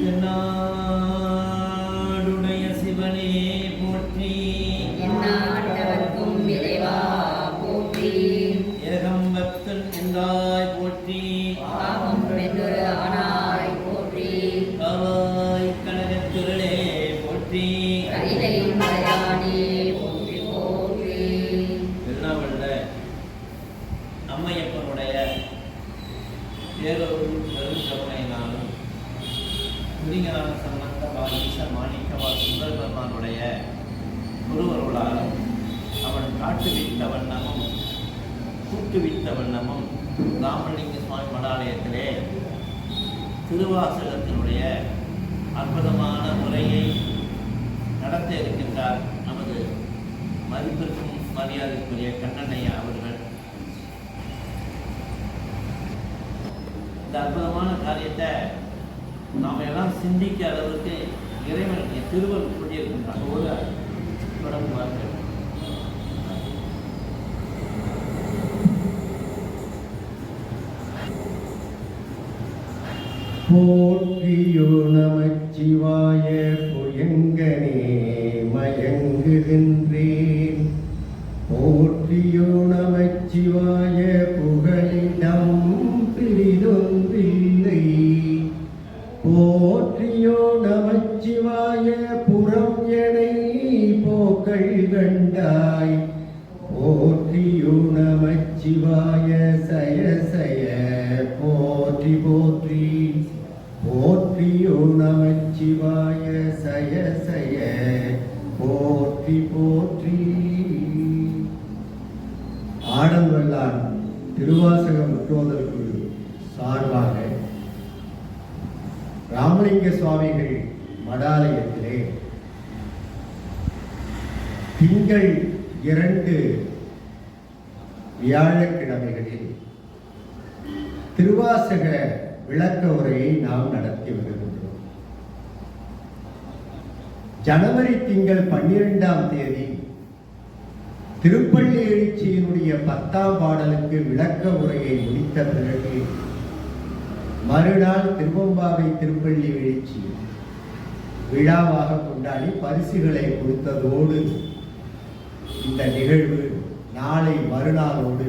என்னாடுடைய சிவனே போற்றி, எந்நாட்டவர்க்கும் இறைவா போற்றி, ஏகம்பக்தன் என்றாய் போற்றி, பாவம் வென்றொரு ஆனாய் போற்றி, காவாய் கனகத்திரளே போற்றி, கைலை மலையானே போற்றி போற்றி. திருநாவல்ல அம்மையப்பனுடைய பேரொரு பெருங்கருணையினாலும் புரிஞரான சம்பந்த பாகீச மாணிக்கவா சுந்தரபெருமானுடைய குருவருளாலும் அவன் காட்டுவித்த வண்ணமும் கூட்டுவித்த வண்ணமும் ராமலிங்க சுவாமி மடாலயத்திலே திருவாசகத்தினுடைய அற்புதமான முறையை நடத்த இருக்கின்றார் நமது மதிப்பிற்கும் மரியாதைக்குரிய கண்ணனையா அவர்கள். இந்த அற்புதமான காரியத்தை நாம் எல்லாம் சிந்திக்க அளவுக்கு இறைவன் திருவள்ளுவர் சொல்லியிருக்கின்றார். ஒரு தொடங்குவார்கள். போற்றியோ நமச்சிவாய புயங்கனே மயங்குகின்றேன். போற்றியோ நமச்சிவாய புகழிடம் பிரிதொன்றில்லை. போற்றியோ நமச்சிவாய புறம் எனை போக்கள் கண்டாய். போற்றியோ நமச்சிவாய சய சய போற்றி போற்றி. போற்றியோ நமச்சிவாய சய சய போற்றி போற்றி. ஆடல்வல்லான் திருவாசக முற்றோதல் குழு சார்பாக ராமலிங்க சுவாமிகள் மடாலயத்திலே திங்கள் 2 வியாழக்கிழமைகளில் திருவாசக விளக்க உரையை நாம் நடத்தி வருகின்றோம். ஜனவரி திங்கள் 12ஆம் தேதி திருப்பள்ளி எழுச்சியினுடைய 10ஆம் பாடலுக்கு விளக்க உரையை முடித்த பிறகு மறுநாள் திருவம்பாவை திருப்பள்ளி எழுச்சி விழாவாக கொண்டாடி பரிசுகளை கொடுத்ததோடு இந்த நிகழ்வு நாளை மறுநாளோடு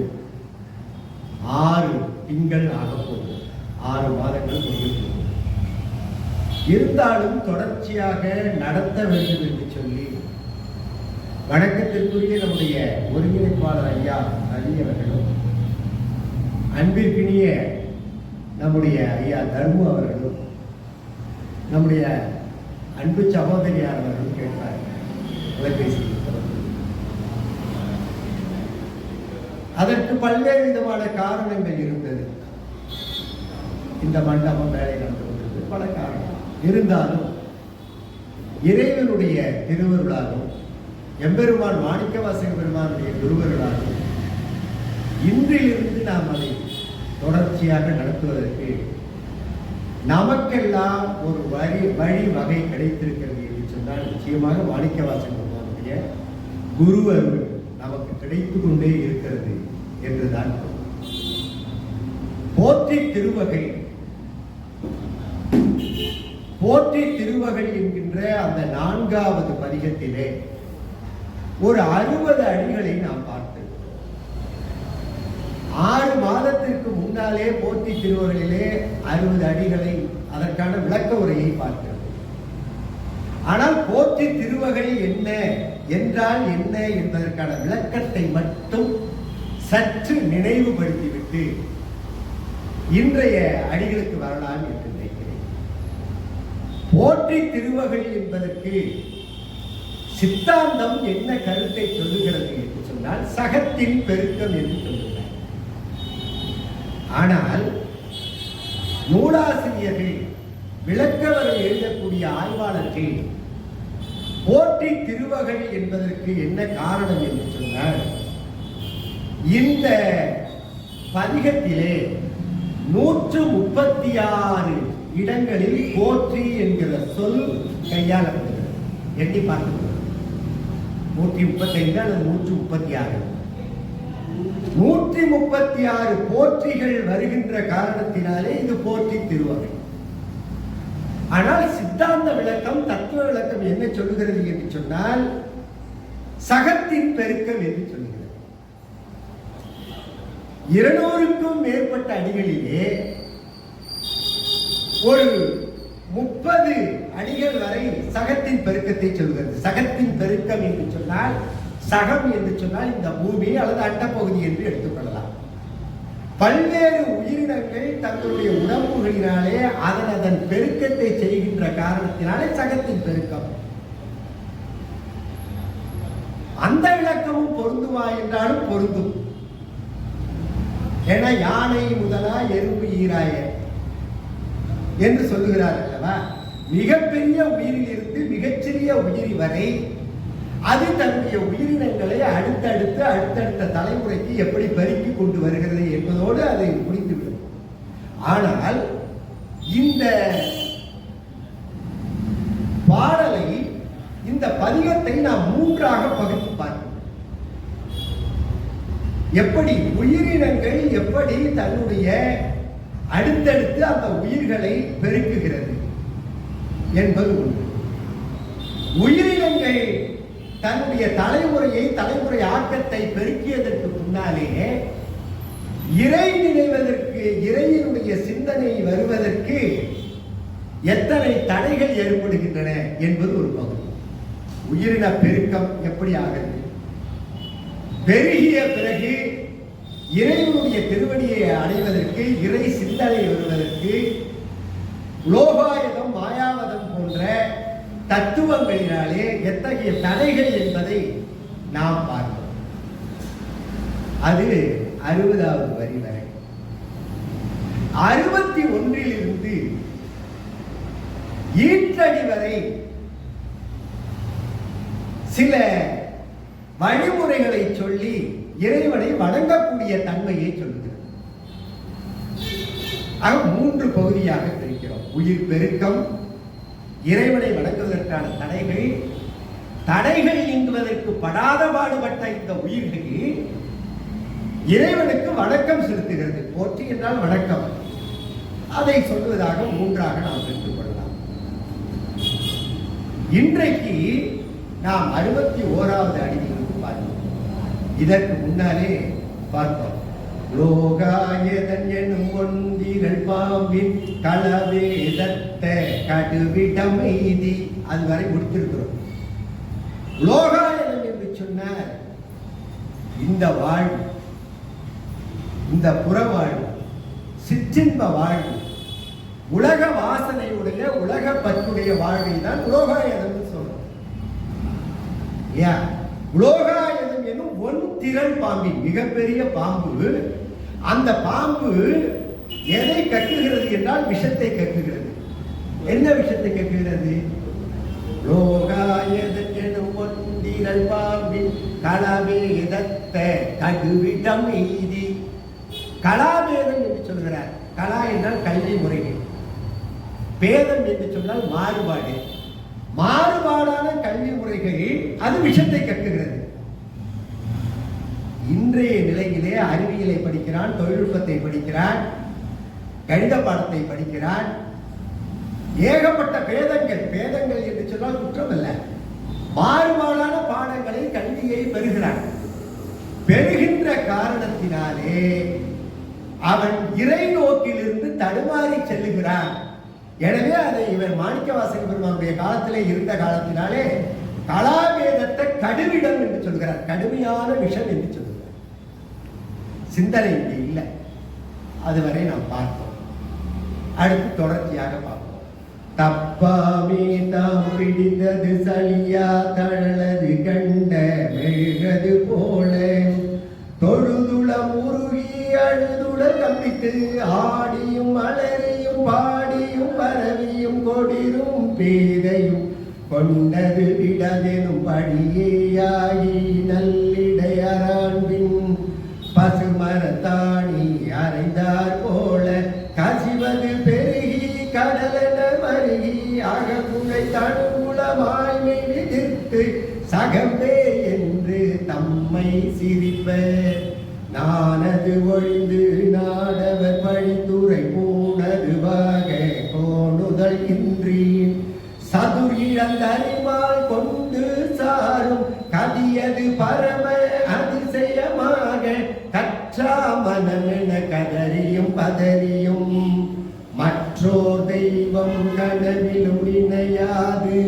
6 திங்கள் ஆகப்போகுது. 6 மாதங்கள் முடியும். இருந்தாலும் தொடர்ச்சியாக நடத்த வேண்டும் என்று சொல்லி வணக்கத்திற்குரிய நம்முடைய ஒருங்கிணைப்பாளர் ஐயா ரவி அவர்களும், அன்பிற்கினிய நம்முடைய ஐயா தர்மு அவர்களும், நம்முடைய அன்பு சகோதரியார் அவர்களும் கேட்பார். தொலைபேசியில் அதற்கு பல்வேறு விதமான காரணங்கள் இருந்தது. இந்த மண்டபம் வேலை நடந்து கொண்டது, பல காரணம் இருந்தாலும் இறைவனுடைய திருவருளாலும் எம்பெருமான் மாணிக்கவாசக பெருமானுடைய திருவருளாலும் இன்றிலிருந்து நாம் அதை தொடர்ச்சியாக நடத்துவதற்கு நமக்கெல்லாம் ஒரு வழி வகை கிடைத்திருக்கிறது என்று சொன்னால் நிச்சயமாக மாணிக்கவாசக பெருமானுடைய குரு அருள் நமக்கு கிடைத்து கொண்டே இருக்கிறது என்றுதான். போற்றி திருவகை போற்றி திருவகை என்கின்ற அந்த 4வது பதிகத்திலே ஒரு 60 அடிகளை நாம் பார்த்தோம். 6 மாதத்திற்கு முன்னாலே போற்றி திருவகையிலே 60 அடிகளை அதற்கான விளக்க உரையை பார்க்கிறோம். ஆனால் போற்றி திருவகை என்ன என்றால் என்ன என்பதற்கான விளக்கத்தை மட்டும் சற்று நினைவுபடுத்திவிட்டு இன்றைய அடிகளுக்கு வரலாம் என்று நினைக்கிறேன். போற்றி திருவகை என்பதற்கு சித்தாந்தம் என்ன கருத்தை சொல்லுகிறது என்று சொன்னால் சகத்தின் பெருக்கம் என்று சொல்லுகிறார். ஆனால் நூலாசிரியர்கள் விளக்கவரை எழுதக்கூடிய ஆய்வாளர்கள் போற்றி திருவகை என்பதற்கு என்ன காரணம் என்று சொன்னால் இந்த பதிகத்திலே 136 இடங்களில் போற்றி என்கிற சொல் கையாளப்படுகிறது. எண்ணி பார்க்க 135 அல்லது 136 136 போற்றிகள் வருகின்ற காரணத்தினாலே இது போற்றி திருவகை. ஆனால் சித்தாந்த விளக்கம், தத்துவ விளக்கம் என்ன சொல்லுகிறது என்று சொன்னால் சகத்தின் பெருக்கம் என்று சொல்லுகிறது. 200க்கும் மேற்பட்ட அடிகளிலே ஒரு 30 அடிகள் வரை சகத்தின் பெருக்கத்தை சொல்கிறது. சகத்தின் பெருக்கம் என்று சொன்னால், சகம் என்று சொன்னால் இந்த பூமி அல்லது அண்டப்பகுதி என்று எடுத்துக்கொள்ளலாம். பல்வேறு உயிரினங்கள் தங்களுடைய உடம்புகளினாலே அதன் பெருக்கத்தை செய்கின்ற காரணத்தினாலே சகத்தின் பெருக்கம். அந்த விளக்கமும் பொருந்துமா என்றாலும் பொருந்தும். என யானை முதலா எறும்பு ஈராய என்று சொல்லுகிறார் அல்லவா? மிகப்பெரிய உயிரில் இருந்து மிகச்சிறிய உயிரி வரை அது தன்னுடைய உயிரினங்களை அடுத்தடுத்த தலைமுறைக்கு எப்படி பெருக்கி கொண்டு வருகிறது என்பதோடு அதை முடிந்துவிடும். ஆனால் இந்த பாடலை, இந்த பதிகத்தை நாம் 3ஆக பகுத்து பார்க்கிறோம். எப்படி உயிரினங்கள் எப்படி தன்னுடைய அடுத்தடுத்து அந்த உயிர்களை பெருக்குகிறது என்பது ஒன்று. உயிரினங்கள் தன்னுடைய தலைமுறை ஆக்கத்தை பெருக்கியதற்கு முன்னாலே இறை நினைவதற்கு, இறையினுடைய சிந்தனை வருவதற்கு எத்தனை தடைகள் ஏற்படுகின்றன என்பது ஒரு பகுதி. உயிரின பெருக்கம் எப்படி ஆகிறது, பெருகிய பிறகு இறைவனுடைய திருவடியை அடைவதற்கு, இறை சிந்தனை வருவதற்கு லோகாயதம், மாயாவதம் போன்ற தத்துவங்களினாலே எத்தகைய தடைகள் என்பதை நாம் பார்க்கிறோம். அது 60வது வரி வரை. 61 ஈற்றடி வரை சில வழிமுறைகளை சொல்லி இறைவனை வணங்கக்கூடிய தன்மையை சொல்லுகிறது. ஆக 3 பகுதியாக பிரிக்கிறோம். உயிர் பெருக்கம், இறைவனை வணங்குவதற்கான தடைகள் நீங்குவதற்கு படாத பாடுபட்ட இந்த உயிர்கள் இறைவனுக்கு வணக்கம் செலுத்துகிறது. போற்றி என்றால் வணக்கம். அதை சொல்வதாக 3ஆக நாம் எடுத்துக்கொள்ளலாம். இன்றைக்கு நாம் 61வது அடியிலிருந்து பார்க்கிறோம். இதற்கு முன்னாலே பார்த்தோம். லோகாயதன் எனும் ஒன்றிரள் பாம்பின் களவேதத்த கடுவிடமைதி, அதுவரை முடித்திருக்கிறோம். லோகாயதம் என்று சொன்னார் இந்த வாழ்வு, இந்த புறவாழ்வு, சிற்றின்ப வாழ்வு, உலக வாசனையுடைய, உலக பற்றுடைய வாழ்வை தான் உலோகாயதம் சொல்றோம். உலோகாயதம் என்னும் ஒன்றிரள் பாம்பின், மிகப்பெரிய பாம்பு. அந்த பாம்பு எதை கக்குகிறது என்றால் விஷத்தை கக்குகிறது. என்ன விஷத்தை கக்குகிறது? லோகாயதம் என்னும் ஒன்றிரள் பாம்பின் களவேதத்த கடுவிடம் எய்தி. கலாவேதம் என்று சொல்கிறார். கலா என்றால் கல்வி முறைகள், பேதம் என்று சொன்னால் மாறுபாடு. மாறுபாடான கல்வி முறைகள் அது விஷத்தை கக்குகிறது. இன்றைய நிலையிலே அறிவியலை படிக்கிறான், தொழில்நுட்பத்தை படிக்கிறான், கணித பாடத்தை படிக்கிறான். ஏகப்பட்ட பேதங்கள் என்று சொன்னால் குற்றம் அல்ல, மாறுபாடான பாடங்களை, கல்வியை பெறுகிறான். பெறுகின்ற காரணத்தினாலே அவன் இறை நோக்கிலிருந்து தடுமாறி செல்லுகிறான். எனவே அதை இவர் மாணிக்கவாசக பெருமானுடைய காலத்திலே இருந்த காலத்தினாலே கலாவேதத்தை கடுவிடம் என்று சொல்கிறார். கடுமையான விஷம் என்று சொல்கிறார். சிந்தனை இங்கே இல்லை. அதுவரை நாம் பார்த்தோம். அடுத்து தொடர்ச்சியாக பார்ப்போம். தப்பாமே தாம் பிடித்தது சலியா தழலது கண்ட மெழுகது போல தொழுதுள முருகி அழுதுள கம்பித்து ஆடியும் அலறியும் பாடியும் பரவியும் கொடிரும் பேதையும் கொண்டது விடதெனும் படியேயாகி நல்லிடையரான்பின் பசுமரத்தாணி அறைந்தார் போல கசிவது பெருகி கடலென மருகி அகக்குழை தனுகுலமாய்மை விதிர்த்து சகம்பே என்று தம்மை சிரிப்ப நானது ஒழிந்து நாடவர் பழித்துறை பூணதுவாக கோணுத முதல் இன்றி சதுர் இழந்தறிவால் கொண்டு சாரும் கதியது பரம அதிசயமாக கற்றா மனமென கதறியும் பதறியும் மற்றோர் தெய்வம் கனவிலும் இணையாது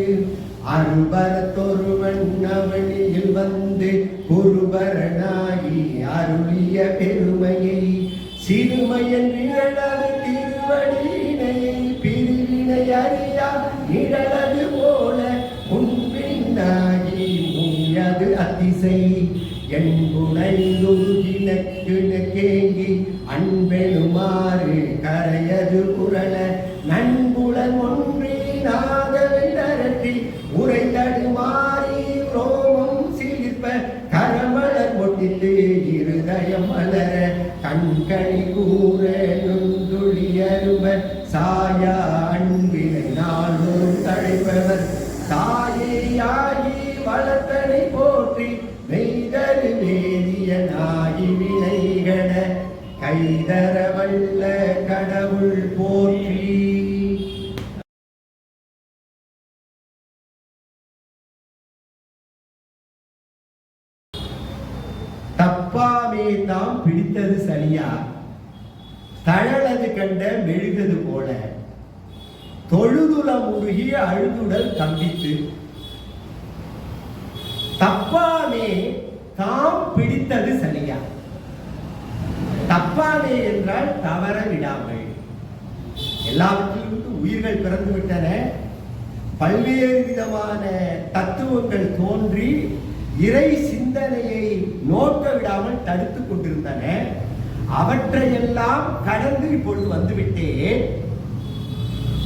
அருபரத்தொருவன் அவனியில் வந்து குருபரனாகி அருளிய பெருமையை சிறுமையன் நிழலது திருவடியினையை பிரிவினை அறியா நிழலது போல உன்பின்னாகி நீயது அதிசை என்புனையுகினக்கேங்கி அன்பெனுமாறு கரையது குரல நண்புலன் ஒன்றி நாதவிடரட்டி உரை தடுமாறி ரோமம் சிலிர்ப்ப கரமலர் ஒட்டித்து இருதயம் மலர கண்கணி கூற நுண்துளியருவ சாயா அன்பினை நாளும் தழைப்பவர் தாயேயாகி வளர்த்தனை போற்றி மெய்தரு வேதியனாகி வினைகட கைதர வல்ல கடவுள் போற்றி. தப்பாமே தாம் பிடித்தது சலியா தழலது கண்ட மெழுகது போல தொழுதுல முருகிய அழுதுடல் தம்பித்து. தப்பாமே தாம் பிடித்தது சலியா. தப்பாமே என்றால் தவற விடாமல். எல்லாவற்றிலிருந்து உயிர்கள் பிறந்து விட்டன. பல்வேறு விதமான தத்துவங்கள் தோன்றி இறை சிந்தனையை நோக்க விடாமல் தடுத்துக் கொண்டிருந்தன. அவற்றையெல்லாம் கடந்து இப்பொழுது வந்துவிட்டேன்.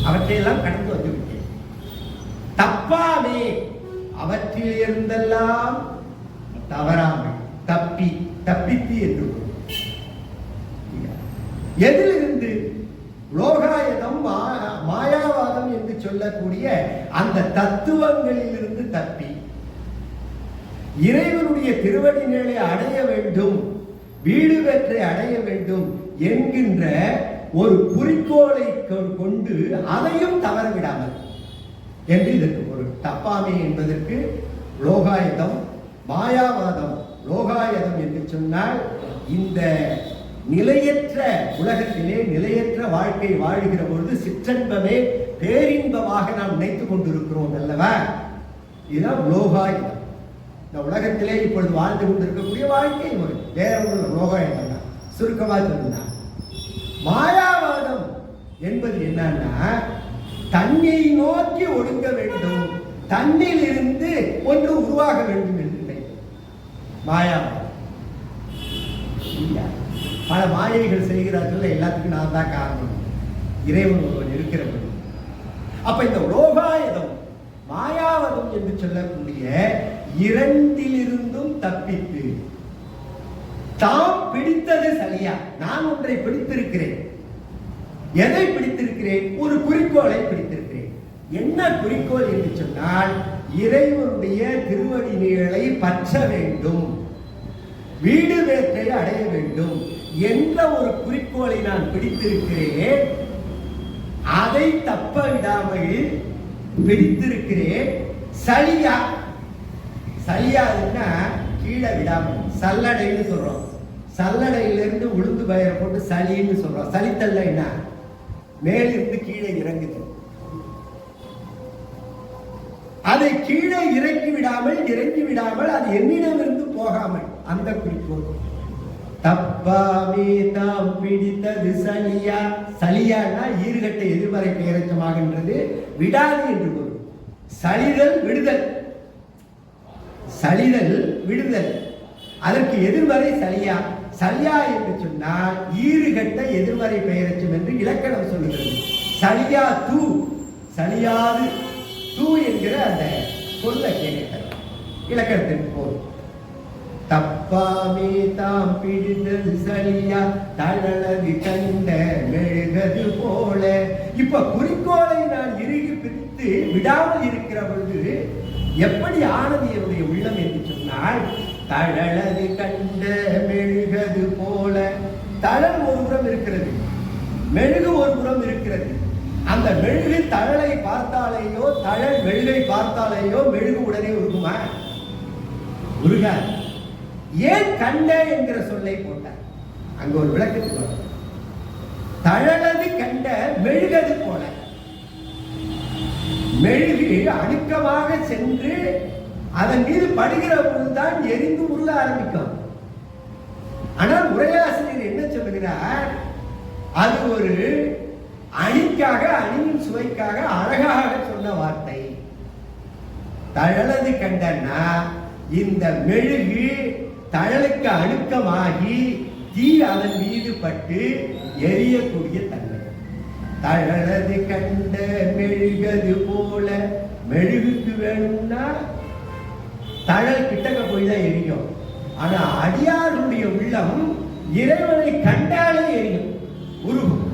அவற்றையெல்லாம் கடந்து வந்துவிட்டேன். தப்பாமே அவற்றில் இருந்தெல்லாம் தவறாமல் தப்பித்து என்று எதிலிருந்து லோகாயதம் மாயாவாதம் என்று சொல்லக்கூடிய அந்த தத்துவங்களிலிருந்து தப்பி இறைவனுடைய திருவடி நிலை அடைய வேண்டும், வீடு பெற்றை அடைய வேண்டும் என்கின்ற ஒரு குறிக்கோளை கொண்டு அதையும் தவற விடாமல் என்று இதற்கு பொருள். தப்பாமை என்பதற்கு லோகாயதம், மாயாவாதம். லோகாயதம் என்று சொன்னால் இந்த நிலையற்ற உலகத்திலே நிலையற்ற வாழ்க்கை வாழ்கிற பொழுது சிற்றன்பமே பேரின்பமாக நாம் நினைத்துக் கொண்டிருக்கிறோம் அல்லவா? இதுதான் லோகாயுதம். இந்த உலகத்திலே இப்பொழுது வாழ்ந்து கொண்டிருக்கக்கூடிய வாழ்க்கை முறை வேற ஒரு லோகாயுதம் தான். சுருக்கமாக சொன்னா மாயாவாதம் என்பது என்னன்னா தன்னை நோக்கி ஒடுங்க வேண்டும், தன்னில் இருந்து ஒன்று உருவாக வேண்டும் என்று மாயாவாதம். பல மாயைகள் செய்கிறார்கள், எல்லாத்துக்கும் நான் தான் காரணம், இறைவன் ஒருவன் இருக்கிறவன். அப்ப இந்த லோகாயுதம் மாயாவதம் என்று சொல்லக்கூடிய இரண்டிலிருந்தும் தப்பித்து தாம் பிடித்தது சரியா. நான் ஒன்றை பிடித்திருக்கிறேன். எதை பிடித்திருக்கிறேன்? ஒரு குறிக்கோளை பிடித்திருக்கிறேன். என்ன குறிக்கோள் என்று சொன்னால் இறைவனுடைய திருவடி நிழலை பற்ற வேண்டும், வீடு வேற்றை அடைய வேண்டும் என்ற ஒரு குறிக்கோளை நான் பிடித்திருக்கிறேன். அதை தப்ப விடாமல் பிடித்திருக்கிறேன். சலியா சலியாதுன்னா கீழே விடாமல், சல்லடைன்னு சொல்றோம். சல்லடையிலிருந்து உளுந்து பயிரை போட்டு சளின்னு சொல்றோம். சலித்தல்ல என்ன? மேலிருந்து கீழே இறங்குது. அதை கீழே இறக்கி விடாமல் அது என்னிடமிருந்து போகாமல் அந்த குறிக்கோள். தப்பாமே தாம் பிடித்தது சலியா. சலியான்னா ஈறுகட்ட எதிர்மறை பெயரச்சமாகின்றது, விடாது என்று பொருள். சலிதல் விடுதல், சலிதல் விடுதல், அதற்கு எதிர்மறை சலியா. சலியா என்று சொன்னால் ஈறுகட்ட எதிர்மறை பெயரச்சம் என்று இலக்கணம் சொல்லுகிறது. சலியா தூ, சலியாது தூ என்கிற அந்த சொல்ல கேட்கிறது இலக்கணத்திற்கு போல். தப்பாமே தாம் பிடித்தது சலியா தழலது கண்ட மெழுகது போல. இப்ப குறிக்கோளை நான் இறுகி பிரித்து விடாமல் இருக்கிற பொழுது எப்படி ஆனது என்னுடைய உள்ளம் என்று சொன்னால் தழலது கண்ட மெழுகது போல. தழல் ஒரு புறம் இருக்கிறது, மெழுகு ஒரு புறம் இருக்கிறது. அந்த அந்த மெழுகு தழலை பார்த்தாலேயோ தழல் மெழுகை பார்த்தாலேயோ மெழுகு உடனே உருகுமா? உருகாது. ஏன் கண்ட என்கிற சொல்லை போட்டார்? அங்க ஒரு விளக்கத்துக்கு வரும். தழலது கண்ட மெழுகது போல. மெழுகு அணுக்கமாக சென்று அதன் மீது படுகிற பொழுதுதான் எரிந்து உருக ஆரம்பிக்கும். ஆனால் உரையாசிரியர் என்ன சொல்லுகிறார்? அது ஒரு அணிக்காக, அணியின் சுவைக்காக அழகாக சொன்ன வார்த்தை. தழலது கண்டன்னா இந்த மெழுகு தழலுக்கு அணுக்கமாகி தீ அதன் மீது பட்டு எரியக்கூடிய தன்மை. தழலது கண்ட மெழுகது போல. மெழுகுக்கு வேணும்னா தழல் கிட்டக்க போய் தான் எரியும். ஆனா அடியாருடைய உள்ளம் இறைவனை கண்டாலே எரியும், உருகும்.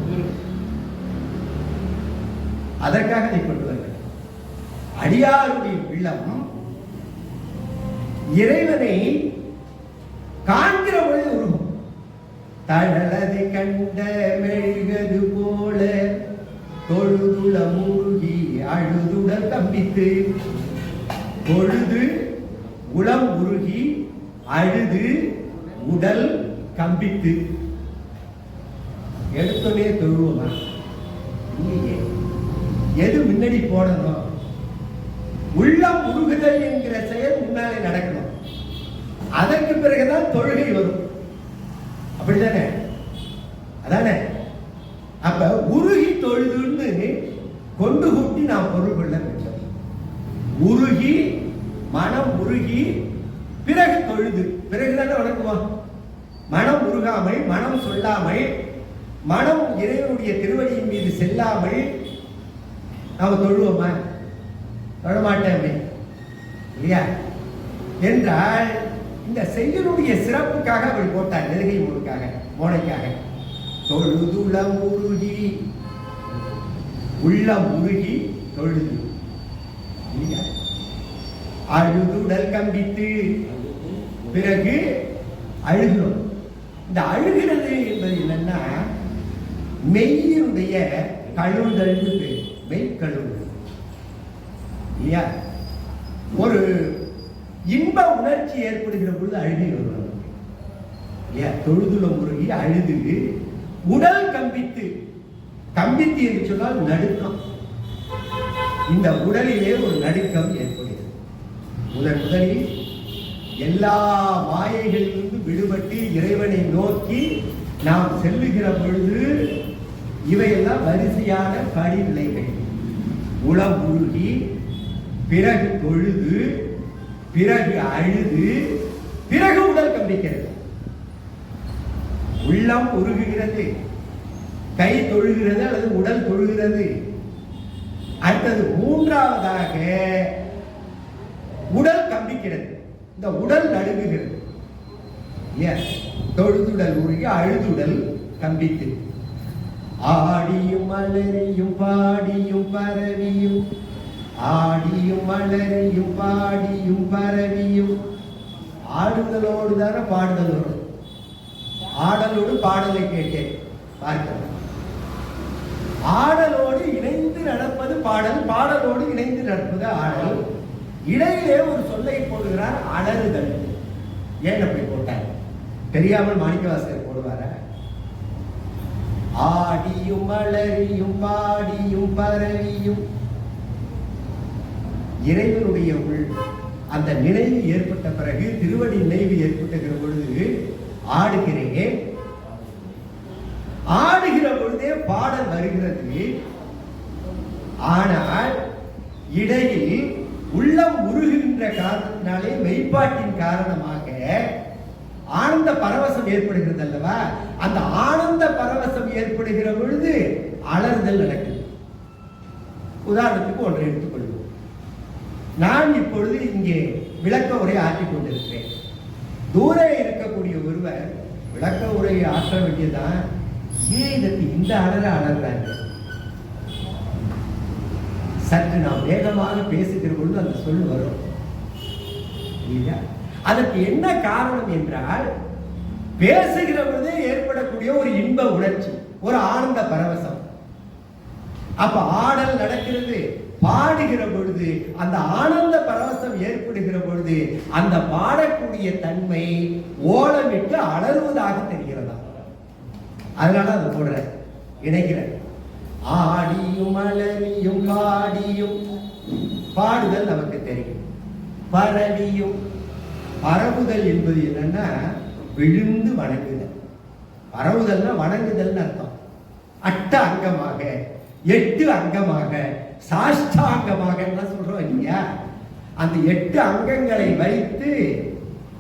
அதற்காக அதை கொண்டு வருகிறேன். அடியாருடைய உள்ளம் இறைவனை காண்கிற பொழுது உருகும். தழலது கண்ட மெழுகது போல தொழுதுள மூழ்கி அழுதுடல் கம்பித்து. தொழுது உளம் உருகி அழுது உடல் கம்பித்து. எடுத்தோடனே தொழுவோமா? இல்லையே. எது முன்னாடி போடணும்? உள்ளம் உருகுதல் என்கிற செயல் முன்னாலே நடக்கணும். அதற்கு பிறகுதான் தொழுகை வரும். அப்படிதானே? அதானே? அப்ப உருகி தொழுதுன்னு கொண்டு கூட்டி நாம் பொருள் கொள்ள வேண்டும். உருகி, மனம் உருகி, பிறகு தொழுது. பிறகுதானே வணங்குவோம். மனம் உருகாமல், மனம் சொல்லாமல், மனம் இறைவனுடைய திருவடியின் மீது செல்லாமல் நாம் தொழுவோமா? தொழமாட்டோமே இல்லையா? என்றால் இந்த செய்யனுடைய சிறப்புக்காக அப்படி போட்டார். நெருகை மூணுக்காக, மோனைக்காக. தொழுதுளம் உருகி, உள்ளம் உருகி தொழுது. அழுதுடல் கம்பித்து, பிறகு அழுகிறோம். இந்த அழுகிறது என்பது என்னன்னா மெய்யினுடைய கழுவுதல். மெய் கழுவுதல் இல்லையா? ஒரு இன்ப உணர்ச்சி ஏற்படுகிற பொழுது அழுகை வரும் இல்லையா? தொழுதுல முருகி அழுது உடல் கம்பித்து. கம்பித்து என்று சொன்னால் நடுக்கம். இந்த உடலிலே ஒரு நடுக்கம் ஏற்படுகிறது. முதலில் எல்லா மாயைகளிலிருந்து விடுபட்டு இறைவனை நோக்கி நாம் செல்லுகிற பொழுது இவையெல்லாம் வரிசையான படிநிலைகள். உளம் உருகி, பிறகு தொழுது, பிறகு அழுது, பிறகு உடல் கம்பிக்கிறது. உள்ளம் உருகுகிறது, கை தொழுகிறது அல்லது உடல் தொழுகிறது. அடுத்தது மூன்றாவதாக உடல் கம்பிக்கிறது. இந்த உடல் நடுங்குகிறது. தொழுதுடல் உருகி அழுதுடல் கம்பித்து. ஆடியும் மலரியும் பாடியும் பரவியும், ஆடியும் மலரியும் பாடியும் பரவியும். ஆடுதலோடு தானே பாடுதல் வரும். ஆடலோடு பாடலை கேட்டேன் பார்க்கலாம். ஆடலோடு இணைந்து நடப்பது பாடல், பாடலோடு இணைந்து நடப்பது ஆடல். இடையிலே ஒரு சொல்லை போடுகிறார், அலறுதல். ஏன் அப்படி போட்டார்? தெரியாமல் மாணிக்கவாசகர் போடுவார? ஆடியும் மலரியும் பாடியும் பரவியும். இறைவனுடைய அந்த நினைவு ஏற்பட்ட பிறகு, திருவடி நினைவு ஏற்பட்டுகிற பொழுது ஆடுகிறேன். ஆடுகிற பொழுதே பாடல் வருகிறது. ஆனால் இடையில் உள்ளம் உருகுகின்ற காரணத்தினாலே, மெய்ப்பாட்டின் காரணமாக ஆனந்த பரவசம் ஏற்படுகிறது அல்லவா? அந்த ஆனந்த பரவசம் ஏற்படுகிற பொழுது அலறுதல் நடக்குது. உதாரணத்துக்கு ஒன்றை எடுத்துக்கொள்வோம். நான் இப்பொழுது இங்கே விளக்க உரை ஆற்றிக் கொண்டிருக்கிறேன். தூரே இருக்கக்கூடிய ஒருவர் விளக்க உரையை ஆற்ற வேண்டியதான். ஏன் இதற்கு இந்த அலறாங்க? சற்று நாம் வேகமாக பேசுகிற பொழுது அந்த சொல் வரும். அதற்கு என்ன காரணம் என்றால், பேசுகிற பொழுதே ஏற்படக்கூடிய ஒரு இன்ப உணர்ச்சி, ஒரு ஆனந்த பரவசம். அப்ப ஆடல் நடக்கிறது, பாடுகிற பொழுது அந்த ஆனந்த பரவசம் ஏற்படுகிற பொழுது அந்த பாடக்கூடிய தன்மை ஓலமிட்டு அலறுவதாக தெரிகிறதா. அதனால அதை போடுற இணைக்கிற ஆடியும் அலறியும் பாடியும் பாடுதல் நமக்கு தெரியும். பரவியும் பரவுதல் என்பது என்னன்னா விழுந்து வணங்குதல். பரவுதல்னா வணங்குதல்னு அர்த்தம். அட்ட அங்கமாக, எட்டு அங்கமாக, சாஷ்டாங்கமாக சொல்றோம் இல்லையா? அந்த 8 அங்கங்களை வைத்து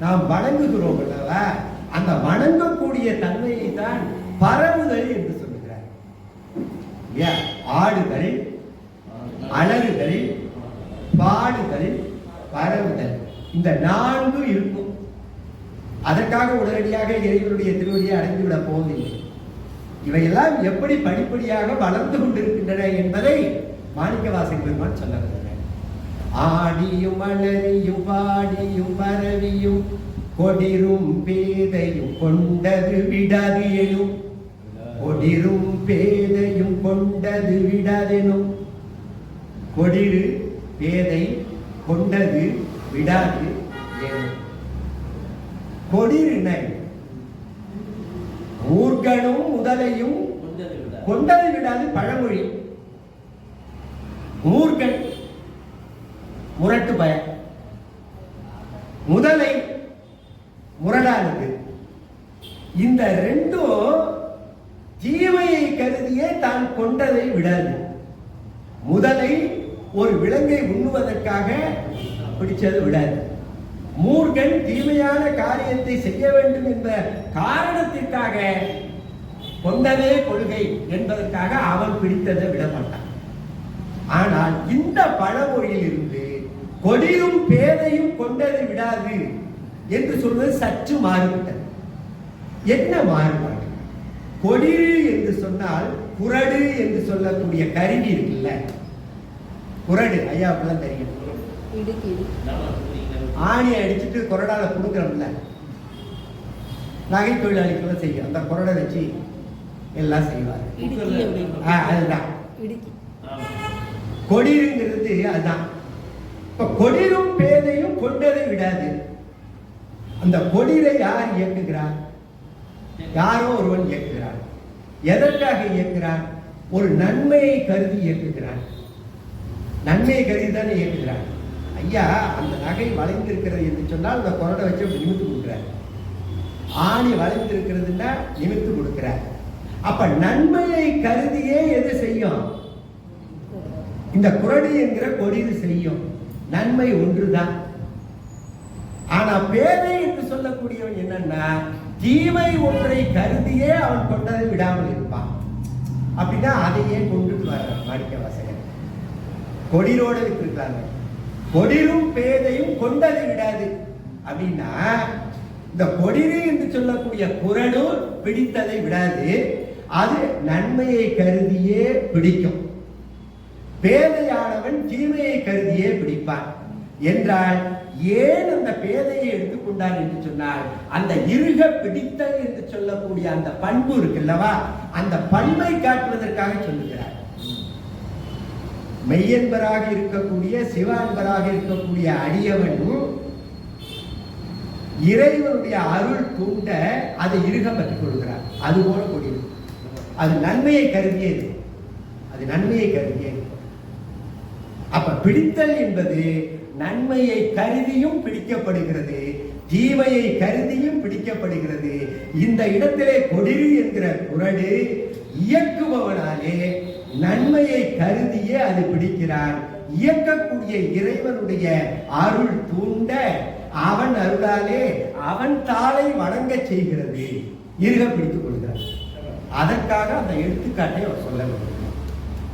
நாம் வணங்குகிறோம் அல்லவா? அந்த வணங்கக்கூடிய தன்மையை தான் பரவுதல் என்று சொல்லுகிறார். ஆடுதல், அலறுதல், பாடுதல், பரவுதல், இந்த 4 இருக்கும். அதற்காக உடனடியாக இறைவனுடைய திருவடியை அடைந்து விட போவதில்லை. இவையெல்லாம் எப்படி படிப்படியாக வளர்ந்து கொண்டிருக்கின்றன என்பதை மாணிக்கவாசக பெருமான் சொல்ல வருகிறார். ஆடியும் அலறியும் பாடியும் பரவியும் கொடிரும் பேதையும் கொண்டது விடாது எனும். கொடிரும் பேதையும் கொண்டது விடாதெனும். கொடிரு பேதை கொண்டது விடாது எனும். கொடிரினை மூர்க்கனும் முதலையும் கொண்டது விடாது பழமொழி. மூர்க்கன் முரட்டு பயம், முதலை முரடானது. இந்த 2ம் தீமையை கருதியே தான் கொண்டதை விடாது. முதலை ஒரு விலங்கை உண்ணுவதற்காக பிடிச்சது விடாது. மூர்க்கன் தீமையான காரியத்தை செய்ய வேண்டும் என்ற காரணத்திற்காக கொண்டதே கொள்கை என்பதற்காக அவன் பிடித்ததை விட மாட்டான். ஆனால் இந்த பழமொழியில் இருந்து கொடிரும் பேதையும் கொண்டதை விடாது என்று சொல்வது சற்று மாறுபட்டது. என்ன மாறுபாடு? கொடிரு என்று சொன்னால் குரடு என்று சொல்லக்கூடிய கருவி இருக்குல்ல, குரடு ஐயாவுக்குலாம் தெரியும். ஆணி அடிச்சுட்டு கொரடால கொடுக்கிறோம்ல, நகை தொழிலாளிகளும் செய்யும். அந்த கொரடை வச்சு எல்லாம் செய்வார். அதுதான் கொடிருங்கிறது. அதுதான் இப்ப கொடிரும் பேதையும் கொண்டதை விடாது. அந்த கொடிரை யார் இயக்குகிறார்? யாரோ ஒருவன் இயக்குகிறார். எதற்காக இயக்குகிறார்? ஒரு நன்மையை கருதி இயக்குகிறார். நன்மையை கருதி தானே இயக்குகிறார். ஐயா, அந்த நகை வளைந்திருக்கிறது என்று சொன்னால் அந்த கொரடை வச்சு நிமித்து கொடுக்கிறார். ஆணி வளைந்திருக்கிறதுன்னா நிமித்து கொடுக்கிறார். அப்ப நன்மையை கருதியே எது செய்யும்? இந்த குரடி என்கிற கொடிது செய்யும். நன்மை ஒன்றுதான். ஆனா பேதை என்று சொல்லக்கூடியவன் என்னன்னா தீமை ஒன்றை கருதியே அவன் கொண்டதை விடாமல் இருப்பான். அப்படின்னா அதையே கொண்டுட்டு வர்ற மாணிக்கவாசகர் கொடிரோட விட்டுருக்காங்க. கொடிரும் பேதையும் கொண்டதை விடாது அப்படின்னா இந்த கொடிரு என்று சொல்லக்கூடிய குரடும் பிடித்ததை விடாது. அது நன்மையை கருதியே பிடிக்கும். பேதையானவன் தீமையை கருதியே பிடிப்பான் என்றால் ஏன் அந்த பேதையை எடுத்துக்கொண்டார் என்று சொன்னால் அந்த இருக பிடித்தல் என்று சொல்லக்கூடிய அந்த பண்பு இருக்குல்லவா, அந்த பண்பை காட்டுவதற்காக சொல்லுகிறார். மெய்யன்பராக இருக்கக்கூடிய சிவான்பராக இருக்கக்கூடிய அடியவன் இறைவனுடைய அருள் தூண்ட அதை இருக பற்றிக் கொள்கிறார். அது போல கூடியது. அது நன்மையை கருதியது. அது நன்மையை கருதியது. அப்ப பிடித்தல் என்பது நன்மையை கருதியும் பிடிக்கப்படுகிறது, தீமையை கருதியும் பிடிக்கப்படுகிறது. இந்த இடத்திலே கொடிரு என்கிற குரடு இயக்குபவனாலே நன்மையை கருதியே அது பிடிக்கிறான். இயக்கக்கூடிய இறைவனுடைய அருள் தூண்ட அவன் அருளாலே அவன் தாளை வணங்க செய்கிறது, இருக பிடித்துக் கொள்கிறார். அதற்காக அந்த எடுத்துக்காட்டை அவர் சொல்ல வேண்டும்.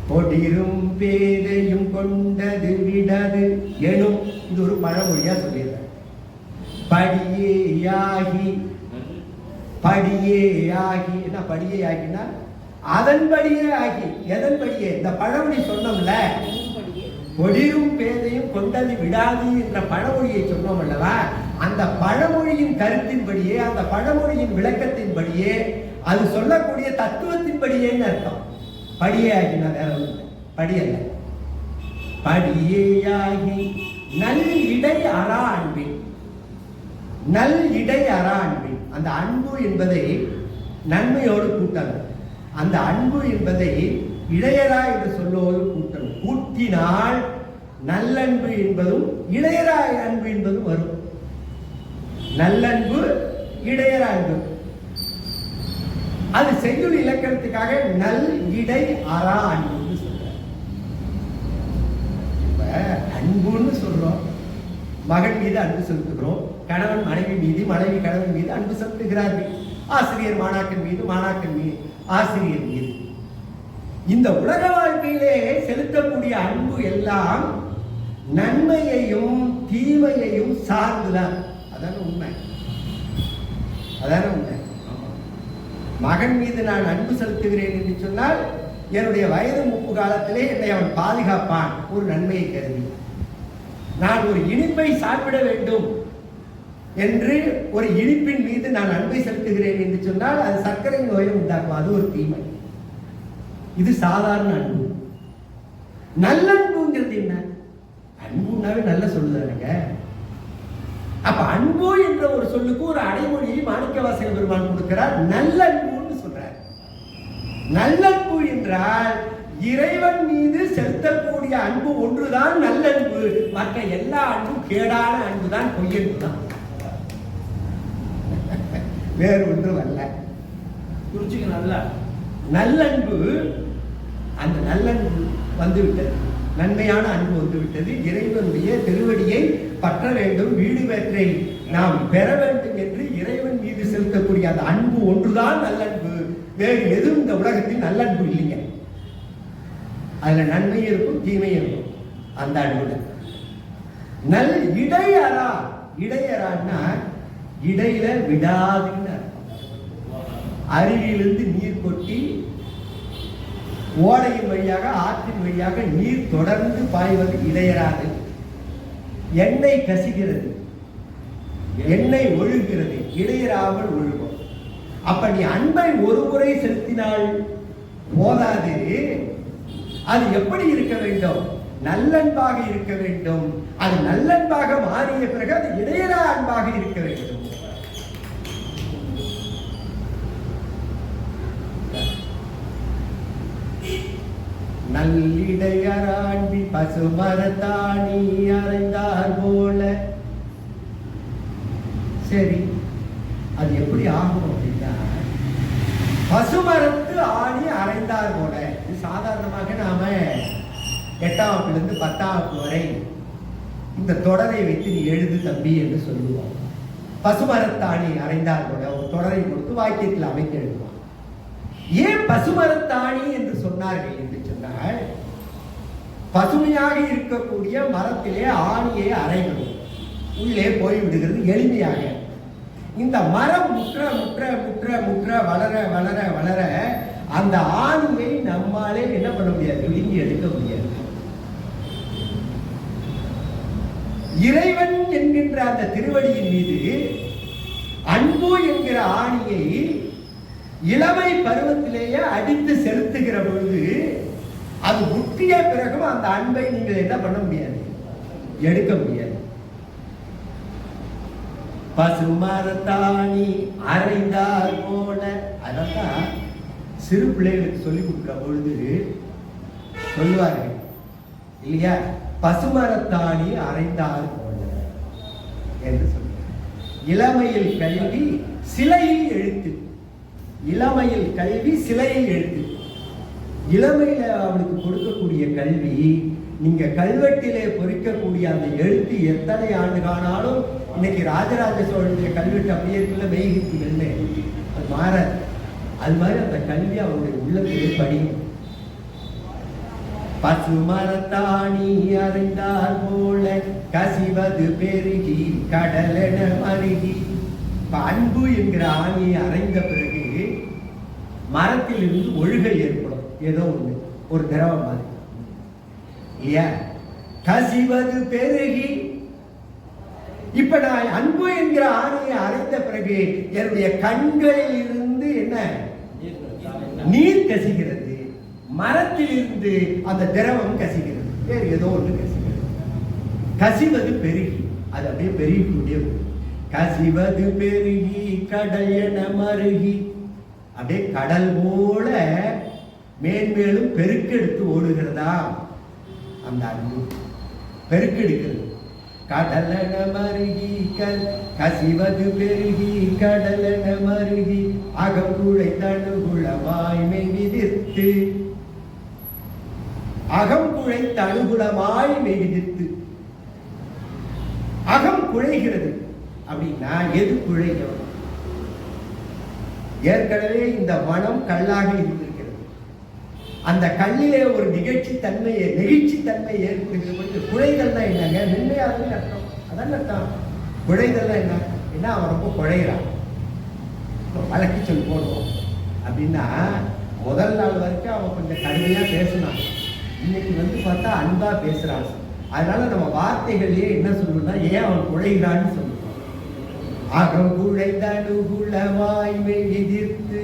கொடிரும் பேதையும் கொண்டது விடாது எனும். இது ஒரு பழமொழியா சொல்லிடுறார். படியேயாகி, படியேயாகி என்ன படியே ஆகினா அதன்படியே ஆகி. எதன்படியே? இந்த பழமொழி சொன்னோம்ல, கொடிரும் பேதையும் கொண்டது விடாது என்ற பழமொழியை சொன்னோம் அல்லவா, அந்த பழமொழியின் கருத்தின்படியே, அந்த பழமொழியின் விளக்கத்தின்படியே, அது சொல்லக்கூடிய தத்துவத்தின்படியே அர்த்தம். படியே ஆகினா வேற ஒன்று. படி அல்ல, படியேயாகி நல் இடை அரா அன்பின். நல் இடை அரா அன்பின், அந்த அன்பு என்பதை நன்மையோடு கூட்டணும். அந்த அன்பு என்பதை இளையரா என்று சொல்லோடு கூட்டணும். கூட்டினால் நல்லன்பு என்பதும் இளையரா அன்பு என்பதும் வரும். நல்லன்பு இடையரா அன்பு, அது செய்யுள் இலக்கணத்துக்காக நல் இடை அரா அன்புன்னு சொல்றார். இப்ப அன்புன்னு சொல்றோம், மகன் மீது அன்பு செலுத்துகிறோம், கணவன் மனைவி மீது, மனைவி கணவன் மீது அன்பு செலுத்துகிறார்கள், ஆசிரியர் மாணாக்கன் மீது, மாணாக்கன் மீது ஆசிரியர் மீது. இந்த உலக வாழ்க்கையிலே செலுத்தக்கூடிய அன்பு எல்லாம் நன்மையையும் தீமையையும் சார்ந்துதான். அதான உண்மை, அதான உண்மை. மகன் மீது நான் அன்பு செலுத்துகிறேன் என்று சொன்னால் என்னுடைய வயது முப்பு காலத்திலே என்னை அவன் பாதுகாப்பான், ஒரு நன்மையை கருதி. நான் ஒரு இனிப்பை சாப்பிட வேண்டும் என்று ஒரு இனிப்பின் மீது நான் அன்பை செலுத்துகிறேன் என்று சொன்னால் அது சர்க்கரை நோயை உண்டாக்கும், அது ஒரு தீமை. இது சாதாரண அன்பு. நல்லன்புங்கிறது என்ன? அன்புனாவே நல்ல சொல்லுதானுங்க. அப்ப அன்பு என்ற ஒரு சொல்லுக்கு ஒரு அடைமொழியை மாணிக்கவாசக பெருமான் கொடுக்கிறார், நல்லன்புன்னு சொல்றார். நல்லன்பு என்றால் இறைவன் மீது செலுத்தக்கூடிய அன்பு ஒன்றுதான் நல்லன்பு. மற்ற எல்லா அன்பும் கேடான அன்புதான், பொய்யன்பு தான், வேறு ஒன்றும் அல்ல. குறிச்சிக்க நல்ல நல்லன்பு, அந்த நல்லன்பு வந்துவிட்டது, நன்மையான அன்பு வந்துவிட்டது. இறைவனுடைய திருவடியை பற்ற வேண்டும், வீடு வேற்றை நாம் பெற வேண்டும் என்று இறைவன் மீது செலுத்தக்கூடிய அந்த அன்பு ஒன்றுதான் நல்லன்பு. வேறு எதுவும் இந்த உலகத்தில் நல்லன்பு இல்லைங்க. அதுல நன்மை இருக்கும், தீமை இருக்கும். அந்த அன்புல நல் இடையறா, இடையறான்னா இடையில விடாதுன்னு அருவியிலிருந்து நீர் கொட்டி ஓடையின் வழியாக, ஆற்றின் வழியாக நீர் தொடர்ந்து பாய்வது இடையராது. எண்ணெய் கசிகிறது, எண்ணெய் ஒழுகிறது, இடையராமல் ஒழுகும். அப்ப நீ அன்பை ஒரு முறை செலுத்தினால் போதாது, அது எப்படி இருக்க வேண்டும்? நல்லன்பாக இருக்க வேண்டும். அது நல்லன்பாக மாறிய பிறகு அது இடையரா அன்பாக இருக்க வேண்டும். நல்லிடையராண்டி பசுமரத்தாணி அறைந்தார் போல. சரி, அது எப்படி ஆகும் அப்படின்னா, பசுமரத்து ஆணி அறைந்தார் போல. இது சாதாரணமாக நாம 8ஆம் வகுப்பிலிருந்து 10ஆம் வகுப்பு வரை இந்த தொடரை வைத்து நீ எழுது தம்பி என்று சொல்லுவோம். பசுமரத்தாணி அறைந்தார் போல ஒரு தொடரை கொடுத்து வாக்கியத்தில் அமைத்து எழுதுவோம். ஏன் பசுமரத்தாணி என்று சொன்னார்கள் என்று சொன்னால், பசுமையாக இருக்கக்கூடிய மரத்திலே ஆணியை அறைகிறோம், உள்ளே போய்விடுகிறது எளிமையாக. இந்த மரம் முற்ற முற்ற முற்ற முற்ற வளர வளர வளர அந்த ஆணியை நம்மாலே என்ன பண்ண முடியாது? விழுங்கி எடுக்க முடியாது. இறைவன் என்கின்ற அந்த திருவடியின் மீது அன்பு என்கிற ஆணியை இளமை பருவத்திலேயே அடித்து செலுத்துகிற பொழுது அது முற்றிய பிறகும் அந்த அன்பை நீங்கள் என்ன பண்ண முடியாது? எடுக்க முடியாது. பசுமரத்தாணி அறைந்தார் போல. அதான் சிறு பிள்ளைகளுக்கு சொல்லிக் கொடுக்கிற பொழுது சொல்லுவார்கள் இல்லையா? பசுமரத்தாணி அறைந்தார் போல என்று சொல்லுவார். இளமையில் கல்வி சிலையில் எழுத்து, இளமையில் கல்வி சிலையில் எழுத்து. இளமையில அவனுக்கு கொடுக்கக்கூடிய கல்வி, நீங்க கல்வெட்டிலே பொறிக்கக்கூடிய அந்த எழுத்து எத்தனை ஆண்டு காணாலும் இன்னைக்கு ராஜராஜ சோழனுடைய கல்வெட்டு அப்படியே இருக்குல்ல, மெய்கித்துகள்னு, அது மாறாது. அது மாதிரி அந்த கல்வி அவனுடைய உள்ளத்திலே படியும். பசுமரத்தாணி அறைந்தார் போல கசிவது பெருகி கடலென மருகி. அன்பு என்கிற ஆணியை அறைந்த பிறகு மரத்தில் இருந்து ஒழுகல் ஏற்படும், ஏதோ ஒண்ணு, ஒரு திரவம் மாதிரி இல்லையா? கசிவது பெருகி. இப்ப நான் அன்பு என்கிற ஆணியை அறைந்த பிறகு என்னுடைய கண்களில் இருந்து என்ன? நீர் கசிகிறது, மரத்திலிருந்து அந்த திரவம் கசிகிறது, வேறு ஏதோ ஒன்று கசிகிறது. கசிவது பெருகி அது அப்படியே பெருகிக்கொண்டே கசிவது பெருகி கடல் என மருகி அப்படியே கடல் போல மேன்மேலும் பெருக்கெடுத்து ஓடுகிறதா அந்த அன்பு பெருக்கெடுக்கிறது. கடலென மருகி கசிவது பெருகி கடலென மருகி அகங்குழை தனுகுளமாய் மெய்விதிர்த்து அகங்குழை தனுகுளமாய் மெய்விதிர்த்து அகம் குழைகிறது அப்படின்னா எது குழையும்? ஏற்கனவே இந்த மனம் கல்லாக இருந்திருக்கிறது. அந்த கல்லிலே ஒரு நெகிழ்ச்சி தன்மை ஏற்படுகிறது. குழைதல்னா என்னங்க? மென்மையாக அர்த்தம். அதான் அர்த்தம். குழைதல்னா என்ன? அவன் ரொம்ப குழைகிறான். வழக்கு சொல் போடுவோம் அப்படின்னா முதல் நாள் வரைக்கும் அவன் கொஞ்சம் கடுமையா பேசினான். இன்னைக்கு பார்த்தா அன்பா பேசுறான். அதனால நம்ம வார்த்தைகள்லயே என்ன சொல்லணும்னா ஏன் அவன் குழைகிறான்னு சொல்லணும். அகங்குழைந்த அனுகூலமாய் எதிர்த்து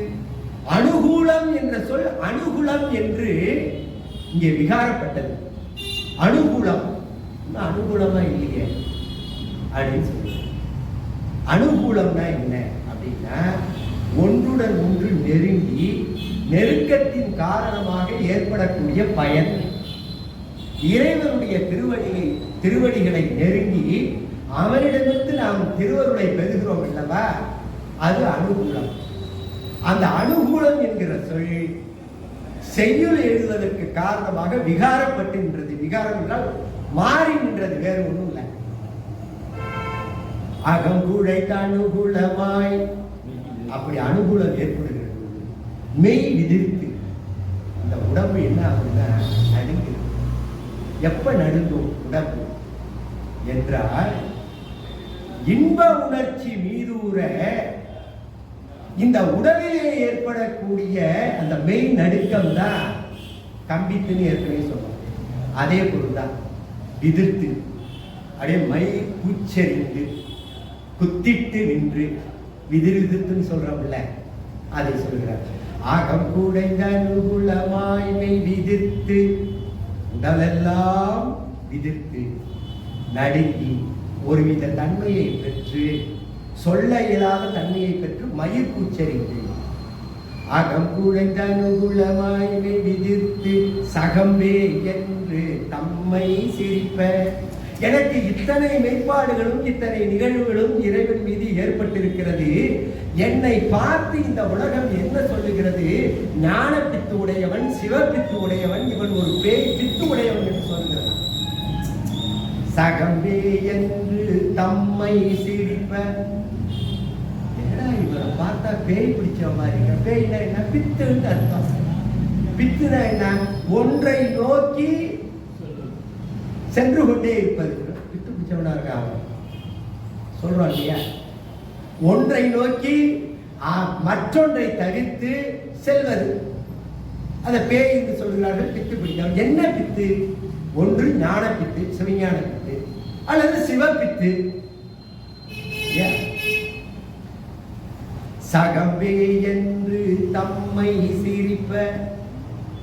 அனுகூலம் என்ற சொல் அனுகூலம் என்று இங்கே விகாரப்பட்டது. அனுகூலம் அனுகூலமா இல்லையே அப்படின்னு சொல்லி. அனுகூலம்னா என்ன அப்படின்னா ஒன்றுடன் ஒன்று நெருங்கி நெருக்கத்தின் காரணமாக ஏற்படக்கூடிய பயன். இறைவனுடைய திருவடிகளை நெருங்கி அவனிடமிருந்து நாம் திருவருளை பெறுகிறோம் அல்லவா, அது அனுகூலம். அந்த அனுகூலம் என்கிற சொல் செய்யுள் எழுதுவதற்கு காரணமாக விகாரப்பட்டுன்றது. விகாரம் என்றால் மாறி நின்றது, வேறு ஒன்றும் இல்லை. அகங்குழைத்த அனுகூலமாய் அப்படி அனுகூலம் ஏற்படுகிறது. மெய் விதிர்த்து இந்த உடம்பு என்ன ஆகுதுன்னா நடுங்கிறது. எப்ப நடுங்கும் உடம்பு என்றால் இன்ப உணர்ச்சி மீதூர இந்த உடலிலே ஏற்படக்கூடிய அந்த மெய் நடுக்கம் தான் கம்பித்துன்னு ஏற்கனவே சொன்னோம். அதே பொருள் தான் விதிர்த்து அப்படியே மை கூச்செறிந்து குத்திட்டு நின்று விதிர்த்துன்னு சொல்றோம்ல, அதை சொல்கிறார். ஆகம் கூடைந்த அனுகூலமாய் மெய் விதிர்த்து உடலெல்லாம் விதிர்த்து நடுங்கி ஒருவித தன்மையை பெற்று சொல்ல இயலாத தன்மையை பெற்று மயிர் கூச்சரித்து அகம் குழைந்த அனுகூலமாய் விதிர்த்து சகம்பே என்று தம்மை சிரிப்ப. எனக்கு இத்தனை மெய்ப்பாடுகளும் இத்தனை நிகழ்வுகளும் இறைவன் மீது ஏற்பட்டிருக்கிறது. என்னை பார்த்து இந்த உலகம் என்ன சொல்லுகிறது? ஞான பித்து உடையவன், சிவப்பித்து உடையவன், இவன் ஒரு பேய் பித்து உடையவன் என்று சொல்கிறான். சகம்பே என்று தம்மை சிரிப்ப. என்னடா இவரை பார்த்தா பேய் பிடிச்ச மாதிரி. பேய்னா என்ன? பித்துன்னு அர்த்தம். பித்துனா என்ன? ஒன்றை நோக்கி சென்று கொண்டே இருப்பது. பித்து பிடிச்சவனா இருக்காங்க சொல்றோம் இல்லையா? ஒன்றை நோக்கி மற்றொன்றை தவிர்த்து செல்வது, அதை பேய் என்று சொல்கிறார்கள். பித்து பிடித்தவன். என்ன பித்து? ஒன்று ஞான பித்து, சிவஞான பித்து, அல்லது சிவப்பித்து. சகம்பே என்று தம்மை சிரிப்ப.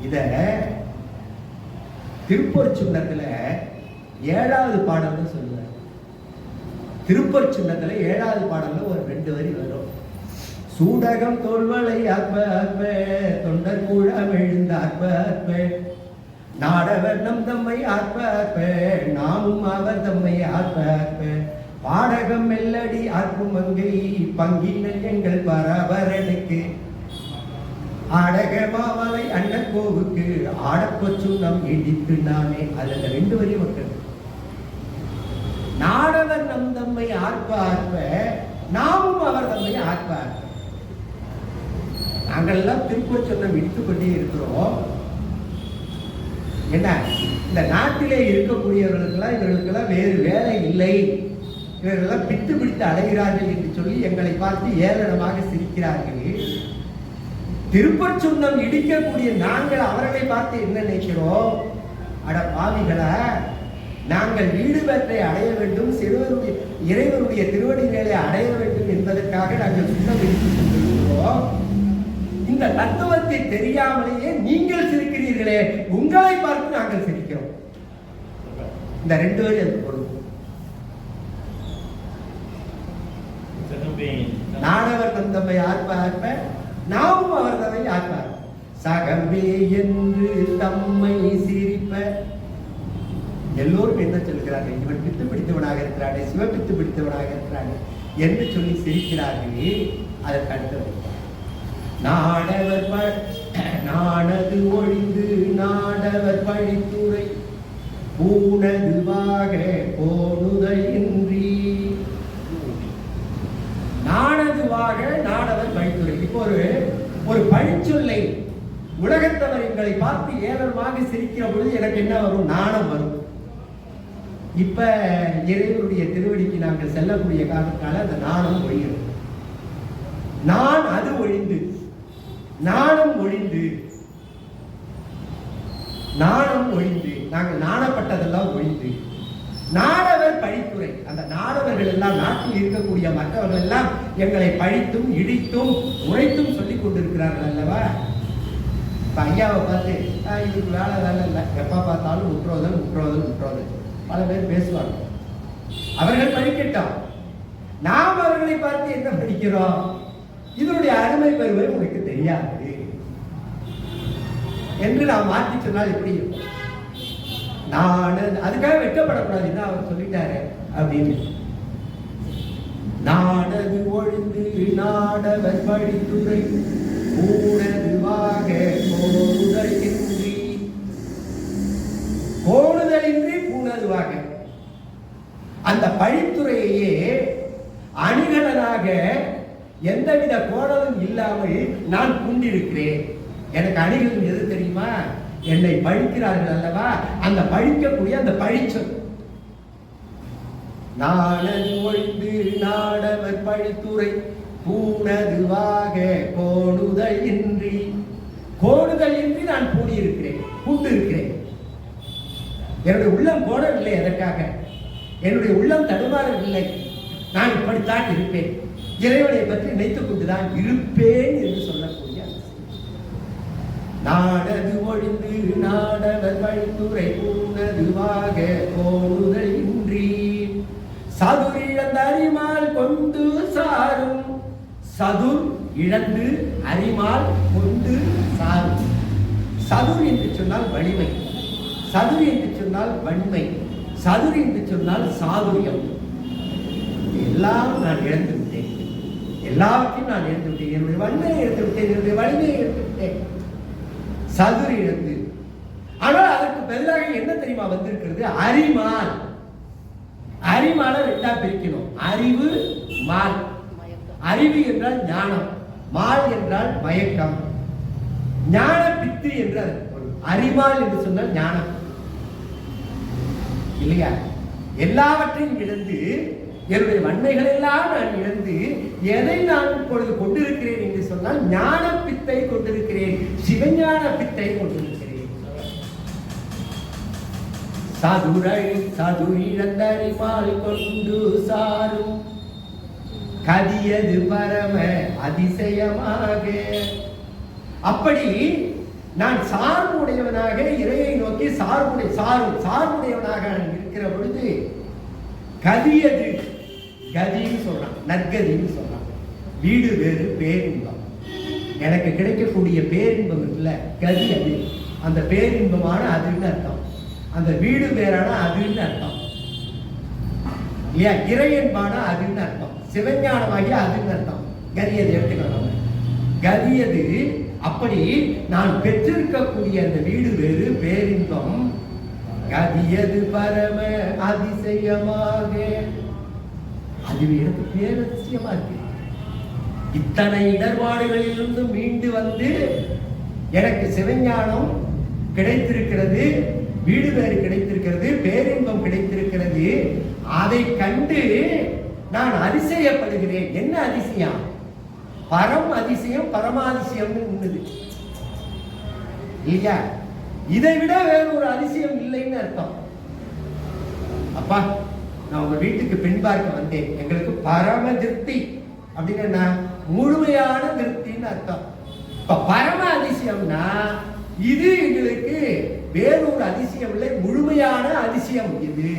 இத திருப்பொற்சுண்ணத்துல 7வது பாடல்னு சொல்லுவார். திருப்பொற்சுண்ணத்துல 7வது பாடல்ல ஒரு 2 வரி வரும். சூடகம் தோல்வளை அற்ப அற்ப தொண்டர் கூழம் எழுந்த அற்ப அற்ப நாடவர் நம் தம்மை அற்ப அற்ப நாமும் அவர் தம்மை அற்ப அற்ப பாடகம் மெல்லடி அற்பும் மங்கை பங்கினல் எங்கள் பரபரனுக்கு ஆடக மாவலை அண்ணன் கோவுக்கு ஆடப்பொச்சு நம் இடித்து நானே. அதுல 2 வரி மக்கள். நாடவர் நம் தம்மை ஆற்ப ஆற்ப நாமும் அவர் தம்மை ஆற்ப ஆற்ப. நாங்கள் எல்லாம் திருப்பொற்சுண்ணம் இடித்துக் கொண்டே இருக்கிறோம். என்ன, இந்த நாட்டிலே இருக்கக்கூடியவர்களுக்கெல்லாம் இவர்களுக்கெல்லாம் வேறு வேலை இல்லை, இவர்களெல்லாம் பித்து பிடித்து அலைகிறார்கள் என்று சொல்லி எங்களை பார்த்து ஏளனமாக சிரிக்கிறார்கள். திருப்பொற்சுண்ணம் இடிக்கக்கூடிய நாங்கள் அவர்களை பார்த்து என்ன நினைக்கிறோம்? அட பாவிகளா, நாங்கள் வீடு பெற்றை அடைய வேண்டும், சிறுவருடைய இறைவனுடைய திருவடிகளை அடைய வேண்டும் என்பதற்காக நாங்கள் சுண்ணம் இடித்துக் கொண்டிருக்கிறோம். இந்த தத்துவத்தை தெரியாமலேயே நீங்கள் சிரிக்கிறீர்கள் சிரிக்கிறீர்களே, உங்களை பார்த்து நாங்கள் சிரிக்கிறோம். இந்த 2 வரி அது பொருள். நாடவர் தந்தமை ஆர்ப்ப ஆர்ப்ப நாமும் அவர் தம்மை ஆர்ப்பார். சகமே என்று தம்மை சிரிப்ப. எல்லோரும் என்ன சொல்கிறார்கள்? இவன் பித்து பிடித்தவனாக இருக்கிறானே, சிவபித்து பிடித்தவனாக இருக்கிறானே என்று சொல்லி சிரிக்கிறார்களே. அதற்கு அடுத்தது நாடது ஒழிந்து நாடவர் பழித்துறை பூனதுவாக போனுதல் இன்றி. நாணதுவாக நாடவர் பழித்துறை. இப்போ ஒரு பழிச்சொல்லை உலகத்தவர் எங்களை பார்த்து ஏளனமாக சிரிக்கிற பொழுது எனக்கு என்ன வரும்? நாணம் வரும். இப்ப இறைவனுடைய திருவடிக்கு நாங்கள் செல்லக்கூடிய காரணத்தால அந்த நாணம் ஒழிகிறது. நான் அது ஒழிந்து, நாணம் ஒழிந்து, நாணம் ஒழிந்து, நாங்கள் நாணப்பட்டதெல்லாம் ஒழிந்து, நாடவர் பழித்துறை. அந்த நாடவர்கள் எல்லாம், நாட்டில் இருக்கக்கூடிய மற்றவர்கள் எல்லாம் எங்களை பழித்தும் இடித்தும் உரைத்தும் சொல்லிக் கொண்டிருக்கிறார்கள் அல்லவா? இப்ப ஐயாவை பார்த்து இதுக்கு வேலை இல்லை, எப்ப பார்த்தாலும் முற்றோதல் பல பேர் பேசுவாங்க. அவர்கள் படிக்கட்டும், நாம் அவர்களை பார்த்து என்ன படிக்கிறோம்? இதனுடைய அருமை பெருமை உனக்கு தெரியாது என்று நாம் மாற்றி சொன்னால் எப்படி இருக்கும்? நான் அதுக்காக வெட்கப்படக்கூடாது, என்ன அவர் சொல்லிட்டாரு அப்படின்னு. நாடது ஒழிந்து நாடவர் பழித்துறை பூணதுவாக கோணுதலின்றி, கோணுதலின்றி பூணதுவாக. அந்த பழித்துறையே அணிகலனாக எந்தவித கோணலும் இல்லாமல் நான் கொண்டிருக்கிறேன். எனக்கு அணிகலன் எது தெரியுமா? என்னை பழிக்கிறார்கள் அல்லவா, அந்த பழிக்கக்கூடிய அந்த பழிச்சொல். நாடது ஒழிந்து நாடவர் பழித்துறை பூணதுவாக கோணுதல் இன்றி. கோணுதல் இன்றி நான் கூடியிருக்கிறேன், கூட்டிருக்கிறேன். என்னுடைய உள்ளம் கோணவில்லை. எதற்காக? என்னுடைய உள்ளம் தடுமாறவில்லை. நான் இப்படித்தான் இருப்பேன், இறைவனை பற்றி நினைத்துக் கொண்டுதான் இருப்பேன் என்று சொல்லக்கூடிய நாடது ஒழிந்து நாடவர் பழித்துறை பூணதுவாக கோணுதல் இன்றி. சதுர் இழந்த அரிமால் கொண்டு சாரும். சதுர் இழந்து அரிமால் கொண்டு சாரும். சதுர் என்று சொன்னால் வலிமை, சதுர் என்று சொன்னால் வன்மை, சதுர் என்று சொன்னால் சாதுரியம். எல்லாம் நான் இழந்து விட்டேன், எல்லாவற்றையும் நான் இழந்து விட்டேன். என்னுடைய வன்மையை இழந்து விட்டேன், என்னுடைய வலிமையை இழந்து விட்டேன். சதுர் இழந்து. ஆனால் அதற்கு பதிலாக என்ன தெரியுமா வந்திருக்கிறது? அரிமால். அரிமாலை 2ஆ பிரிக்கணும். அறிவு, மால். அறிவு என்றால் ஞானம், மால் என்றால் மயக்கம். ஞான பித்து என்று அரிமால் என்று சொன்னால் ஞானம் இல்லையா? எல்லாவற்றையும் இழந்து, என்னுடைய வன்மைகள் எல்லாம் நான் இழந்து, எதை நான் இப்பொழுது கொண்டிருக்கிறேன் என்று சொன்னால் ஞான பித்தை கொண்டிருக்கிறேன், சிவஞான பித்தை கொண்டிருக்கிறேன். சதுரிழந்தரிமால் கொண்டு சாரும் கதியது பரம அதிசயமாக. அப்படி நான் சார்புடையவனாக இறையை நோக்கி சார்புடையவனாக இருக்கிற பொழுது கதியது, கதின்னு சொல்றான், நற்கதின்னு சொல்றான். வீடு வேறு பேரின்பம். எனக்கு கிடைக்கக்கூடிய பேரின்பம் இருக்குல்ல, கதி அது. அந்த பேரின்பமான அதுன்னு அர்த்தம், அந்த வீடு வேறான அதுன்னு அர்த்தம் இல்லையா? இறையன்பான அதுன்னு அர்த்தம், சிவஞானமாகிய அதுன்னு அர்த்தம். கதியது எடுத்துக்கணும். கதியது. அப்படி நான் பெற்றிருக்கக்கூடிய அந்த வீடு வேறு பேரின்பம் கதியது பரம அதிசயமாக. அது எனக்கு பேரதிசயமா இருக்கு. இத்தனை இடர்பாடுகளிலிருந்து மீண்டு வந்து எனக்கு சிவஞானம் கிடைத்திருக்கிறது, வீடு வேறு கிடைத்திருக்கிறது, பேரின்பம் கிடைத்திருக்கிறது. அதை கண்டு நான் அதிசயப்படுகிறேன். என்ன அதிசயம்? பரம் அதிசயம், பரமாதிசயம்னு உண்ணுது இல்லையா? இதை விட வேறு ஒரு அதிசயம் இல்லைன்னு அர்த்தம். அப்பா, நான் உங்க வீட்டுக்கு பெண் பார்க்க வந்தேன், எங்களுக்கு பரம திருப்தி அப்படின்னு முழுமையான திருப்தின்னு அர்த்தம். இப்ப பரம அதிசயம்னா இது எங்களுக்கு வேறொரு அதிசயம் இல்லை, முழுமையான அதிசயம் இது,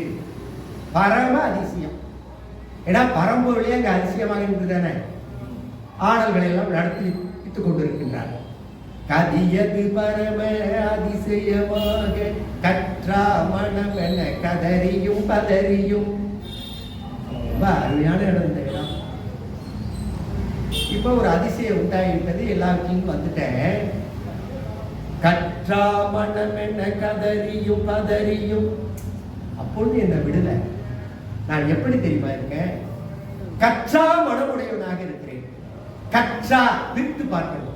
பரம அதிசயம். ஏன்னா பரம்பொருளே அங்க அதிசயமாக இருந்ததானே ஆடல்களை எல்லாம் நடத்தித்துக் கொண்டிருக்கின்றார். கதியது பரம அதிசயமாக கற்றா மனம் என கதறியும் பதறியும். ரொம்ப அருமையான இடம் இந்த இடம். இப்ப ஒரு அதிசயம் உண்டாகிட்டது, எல்லாருக்கும் வந்துட்டேன். கற்றா மனம் என்ன கதறியும் பதறியும். அப்பொழுது என்ன விடல. நான் எப்படி தெரியுமா இருக்கேன்? கற்றா மனமுடையவனாக இருக்கிறேன். கற்றா பிரித்து பார்க்கணும்.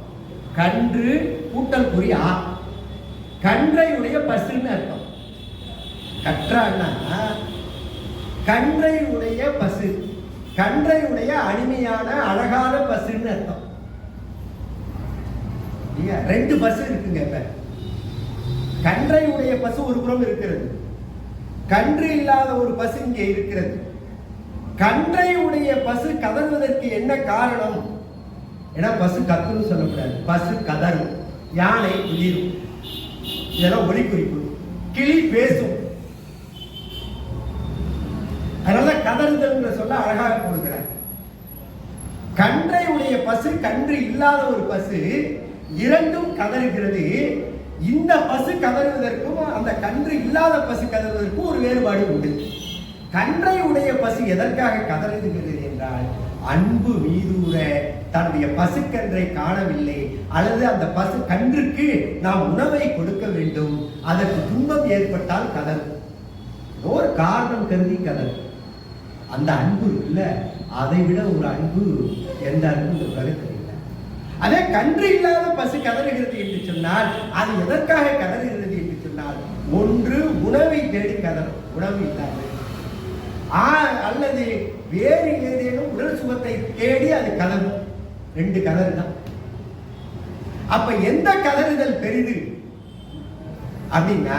கன்று கூட்டல் குறி ஆ, கன்றை உடைய பசுன்னு அர்த்தம். கற்றான்னா கன்றை உடைய பசு, கன்றை உடைய அடிமையான அழகான பசுன்னு அர்த்தம். ரெண்டு பசு இருக்குங்க. இப்ப கன்றை உடைய பசு ஒரு புறம் இருக்கிறது, கன்று இல்லாத ஒரு பசு இங்கே இருக்கிறது. கன்றை உடைய பசு கதறுவதற்கு என்ன காரணம்? ஏன்னா பசு கத்துன்னு சொல்லக்கூடாது, பசு கதறும், யானை உயிரும், இதெல்லாம் ஒலி குறிப்பு. கிளி பேசும், அதனால கதறுதல் சொல்ல அழகாக கொடுக்கிறார். கன்றை உடைய பசு, கன்று இல்லாத ஒரு பசு, இரண்டும் கதறுகிறது. இந்த பசு கதறுவதற்கும் அந்த கன்று இல்லாத பசு கதறுவதற்கும் ஒரு வேறுபாடு உண்டு. கன்றை உடைய பசு எதற்காக கதறுகிறது என்றால், அன்பு மீதூர தன்னுடைய பசுக்கன்றை காணவில்லை, அல்லது அந்த பசு கன்றுக்கு நாம் உணவை கொடுக்க வேண்டும், அதற்கு துன்பம் ஏற்பட்டால் கதறும். ஒரு காரணம் கருதி கதறும். அந்த அன்பு இல்ல, அதை விட ஒரு அன்பு எந்த அன்பு கருத்து இல்லை. அதே கன்று இல்லாத பசு கதறுகிறது என்று சொன்னால், அது எதற்காக கதறுகிறது என்று சொன்னால், ஒன்று உணவை தேடி கதறும், உணவு இல்லாது, அல்லது வேறு ஏதேனும் உடல் சுகத்தை தேடி அது கதறும். ரெண்டு கதறு தான். அப்ப எந்த கதறுதல் பெரிது அப்படின்னா,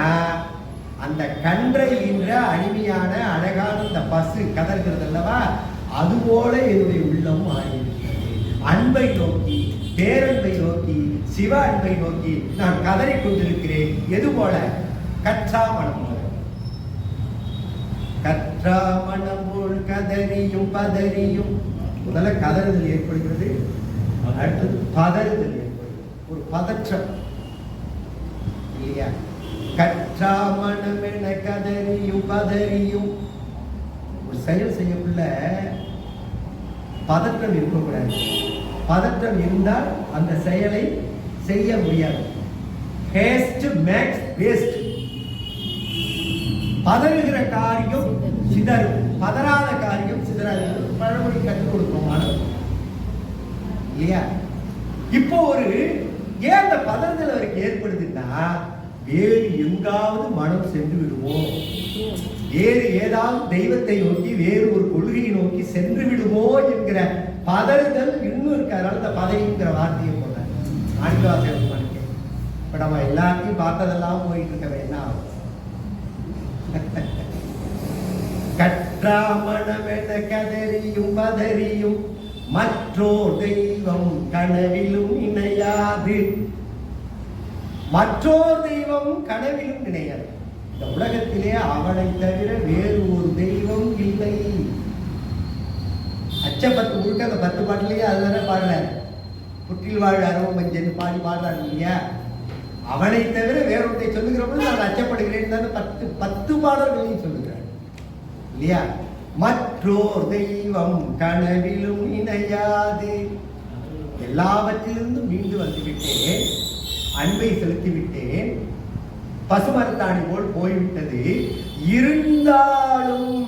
அந்த கன்றை என்ற அடிமையான அழகான இந்த பசு கதறுகிறது அல்லவா, அதுபோல என்னுடைய உள்ளம் ஆகியிருக்கிறது. அன்பை நோக்கி, பேரன்பை நோக்கி, சிவ அன்பை நோக்கி நான் கதறிக் கொண்டிருக்கிறேன். எது போல? கற்றா மனம் போல. கற்றா மனம் போல் கதறியும் பதறியும். முதல்ல கதறுதல் ஏற்படுகிறது, அடுத்தது பதறுதல் ஏற்படுகிறது, ஒரு பதற்றம் இல்லையா? கற்றா மனம் என கதறியும் பதறியும். ஒரு செயல் செய்யக்குள்ள பதற்றம் இருக்கக்கூடாது. பதற்றம் இருந்தால் அந்த செயலை செய்ய முடியாது. ஹேஸ்ட் மேக்ஸ் வேஸ்ட். பதறுகிற காரியம் சிதறும், பதறாத காரியம் சிதறாது. பழமொழி கற்றுக் கொடுக்கும் மாணவர் இல்லையா? இப்போ ஒரு ஏன் அந்த பதறுதல் அவருக்கு ஏற்படுதுன்னா, வேறு எங்காவது மனம் சென்று விடுவோம், வேறு ஏதாவது தெய்வத்தை நோக்கி, வேறு ஒரு கொள்கையை நோக்கி சென்று விடுமோ என்கிற பதறுதல் இன்னும் இருக்கு. அதனால இந்த பதவிங்கிற வார்த்தையை போல ஆண்காசம் பண்ணிக்க. இப்ப நம்ம எல்லாத்தையும் பார்த்ததெல்லாம் போயிட்டு இருக்கவே என்ன ஆகும்? கற்றா மனமென கதறியும் பதறியும் மற்றோர் தெய்வம் கனவிலும் இணையாது. மற்றோர் தெய்வம் கனவிலும் நினையாது. இந்த உலகத்திலே அவனை தவிர வேறு ஒரு தெய்வம் இல்லை. அச்சப்பத்து முழுக்க அந்த 10 பாட்டிலேயே அதுதானே பாடுறாரு. புற்றில் வாழ் அறவும் மஞ்சள் பாடி பாடுறாரு இல்லையா? அவனை தவிர வேறொன்றை சொல்லுகிற போது நான் அச்சப்படுகிறேன் தானே 10 பாடல்களையும் சொல்லுகிறார் இல்லையா? மற்றோர் தெய்வம் கனவிலும் இணையாது. எல்லாவற்றிலிருந்தும் மீண்டு வந்துவிட்டேன், அன்பை செலுத்திவிட்டேன், பசுமரத்தாணி போல் போய்விட்டது. இருந்தாலும்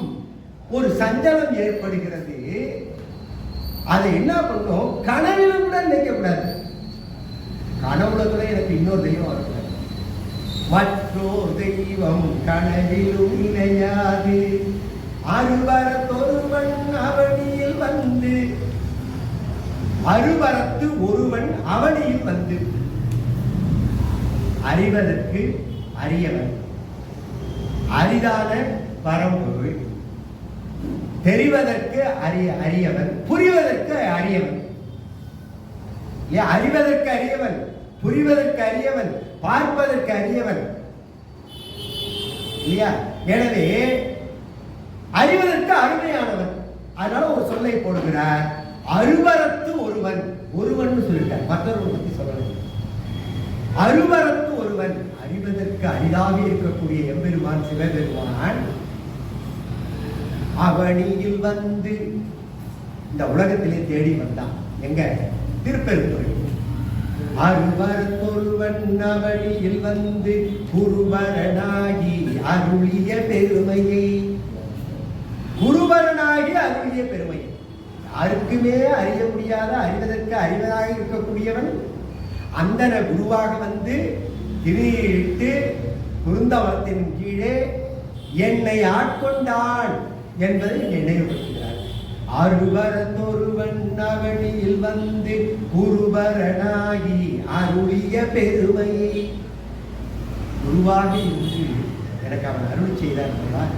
ஒரு சஞ்சலம் ஏற்படுகிறது. அதை என்ன பண்ணும்? கனவிலும் கூட நினைக்க கூடாது. கனவுல கூட எனக்கு இன்னொரு தெய்வம் வரக்கூடாது. மற்றோர் தெய்வம் கனவிலும் இணையாது. அருவரத்தொருவன் அவனியில் வந்து, அருவரத்து ஒருவன் அவனியில் வந்து. அறிவதற்கு அறியவன், அரிதான பரம்பொருள், தெரிவதற்கு அறியவன், புரிவதற்கு அறியவன். அறிவதற்கு அறியவன், புரிவதற்கு அறியவன், பார்ப்பதற்கு அரியவன் இல்லையா? எனவே அறிவதற்கு அருமையானவன். அதனால ஒரு சொல்லை போடுகிறார், அருவரத்து ஒருவன். ஒருவன் சொல்லிட்டார், மற்றொரு பத்தி சொல்லணும். அருவரத்து ஒருவன், அறிவதற்கு அரிதாக இருக்கக்கூடிய எம்பெருமான் சிவபெருமான் அவனியில் வந்து இந்த உலகத்திலே தேடி வந்தான். எங்க? திருப்பெருந்துறை. அருவரத்தொருவன் அவனியில் வந்து குருவரனாகி அருளிய பெருமையை, குருவரனாகி அருளிய பெருமையை, யாருக்குமே அறிய முடியாத, அறிவதற்கு அறிவதாக இருக்கக்கூடியவன் அந்தன குருவாக வந்து திருநீரிட்டு குருந்தவத்தின் கீழே என்னை ஆட்கொண்டான் என்பதை நினைவுபடுத்துகிறார். அருவரத்தொருவன் அவனியில் வந்து குருவரனாகி அருளிய பெருமையை, குருவாக இருந்து எனக்கு அவன் அருள் செய்தான்.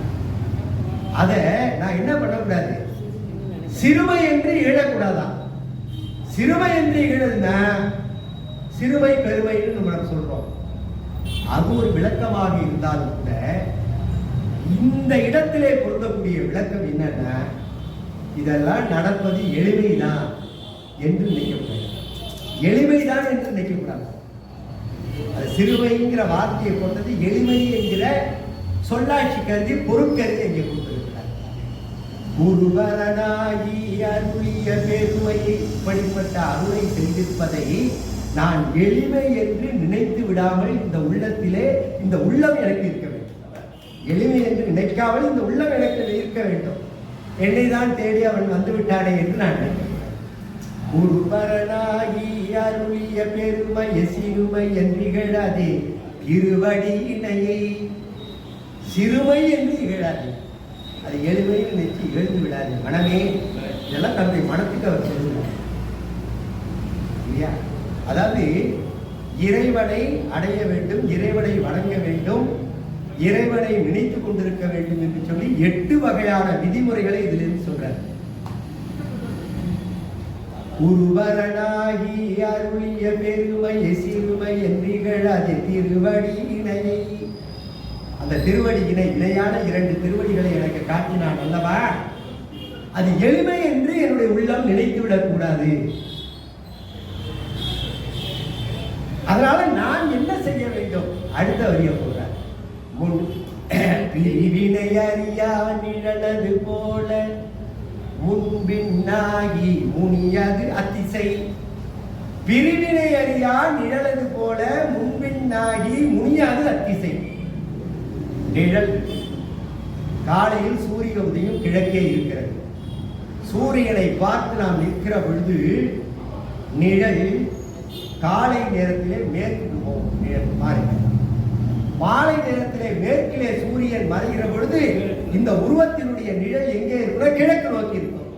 அதை நான் என்ன பண்ணக்கூடாது? சிறுமை என்று இழக்கூடாதான். சிறுமை என்று இழந்தா சிறுமை பெருமைன்னு நம்ம சொல்றோம். அது ஒரு விளக்கமாக இருந்தாலும் கூட இந்த இடத்திலே பொருந்தக்கூடிய விளக்கம் என்னன்னா, இதெல்லாம் நடப்பது எளிமைதான் என்று நினைக்கக்கூடாது. எளிமைதான் என்று நினைக்கக்கூடாது. அது சிறுமைங்கிற வார்த்தையை கொண்டது எளிமை என்கிற சொல்லாட்சி கருதி பொருட்கருதி எங்கே கொடுத்திருக்கிறார். குருவரனாகி அருளிய பெருமையை, இப்படிப்பட்ட அருளை செய்திருப்பதை நான் எளிமை என்று நினைத்து விடாமல் இந்த உள்ளத்திலே, இந்த உள்ளம் எனக்கு இருக்க வேண்டும். எளிமை என்று நினைக்காமல் இந்த உள்ளம் எனக்கு இருக்க வேண்டும். என்னை தான் தேடி அவன் வந்து விட்டானே என்று நான் நினைக்கிறேன். குருவரனாகி அருளிய பெருமை சிறுமை என்று இகழாதே திருவடி இணையை. சிறுமை என்று இகழாதே, அது எளிமை நினைச்சு இகழ்ந்து விடாது. மனமே, இதெல்லாம் தன்னுடைய மனத்துக்கு அவர் சொல்லுவார் இல்லையா? அதாவது இறைவனை அடைய வேண்டும், இறைவனை வணங்க வேண்டும், இறைவனை நினைத்துக் கொண்டிருக்க வேண்டும் என்று சொல்லி 8 வகையான விதிமுறைகளை இதிலிருந்து சொல்றார். குருவரனாகி அருளிய பெருமை சிறுமை என்றிகள் அது திருவடி இணையை. அந்த திருவடி இணையான 2 திருவடிகளை எனக்கு காட்டினான் அல்லவா, அது எளிமை என்று என்னுடைய உள்ளம் நினைத்து விடக்கூடாது. அதனால நான் என்ன செய்ய வேண்டும்? அடுத்த வரிய போறார். பிரிவினை அறியா நிழலது போல முன்பின்னாகி முனியது அத்திசை. பிரிவினை அறியா நிழலது போல முன்பின்னாகி முனியாது அத்திசை. நிழல் காலையில் சூரிய உதயம் கிழக்கே இருக்கிறது. சூரியனை பார்த்து நாம் நிற்கிற பொழுது நிழல் காலை நேரத்திலே மேற்கு போகும், நிழல் மாறி. மாலை நேரத்திலே மேற்கிலே சூரியன் மறைகிற பொழுது இந்த உருவத்தினுடைய நிழல் எங்கே இருக்கிற? கிழக்கு நோக்கி இருக்கும்.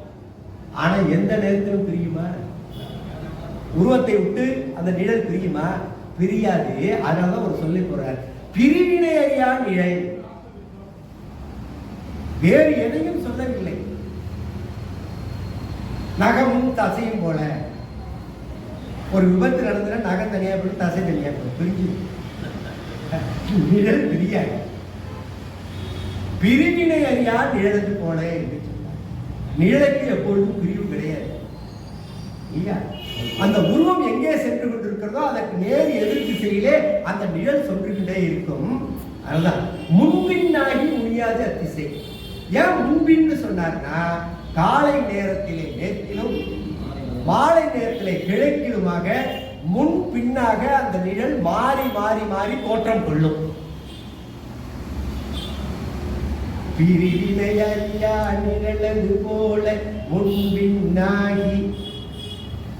ஆனா எந்த நேரத்திலும் பிரியுமா? உருவத்தை விட்டு அந்த நிழல் பிரியுமா? பிரியாது. அதனாலதான் ஒரு சொல்லி போறார், பிரிவினை அறியா நிழல். வேறு எதையும் சொல்லவில்லை. நகமும் தசையும் போல ஒரு விபத்து நடந்ததுன்னா நகம் தனியா போய் தசை தனியா போய் பிரிஞ்சு நிழல் பிரியாது. பிரிவினை அறியா நிழலுக்கு போல என்று சொன்னார். நிழலுக்கு எப்பொழுதும் பிரிவு கிடையாது இல்லையா? அந்த உருவம் எங்கே சென்று கொண்டிருக்கிறதோ அதற்கு நேர் எதிர் திசையிலே அந்த நிழல் சென்று கொண்டே இருக்கும். அதுதான் முன்பின்னாகி முடியாது அத்திசை. ஏன் முன்பின்னு சொன்னார்னா, காலை நேரத்திலே மேற்கிலும் மாலை நேரத்திலே கிழக்கிலுமாக முன் பின்னாக அந்த நிழல் மாறி மாறி மாறி தோற்றம் கொள்ளும். பிரிவினை அறியா நிழலது போல முன்பின்னாகி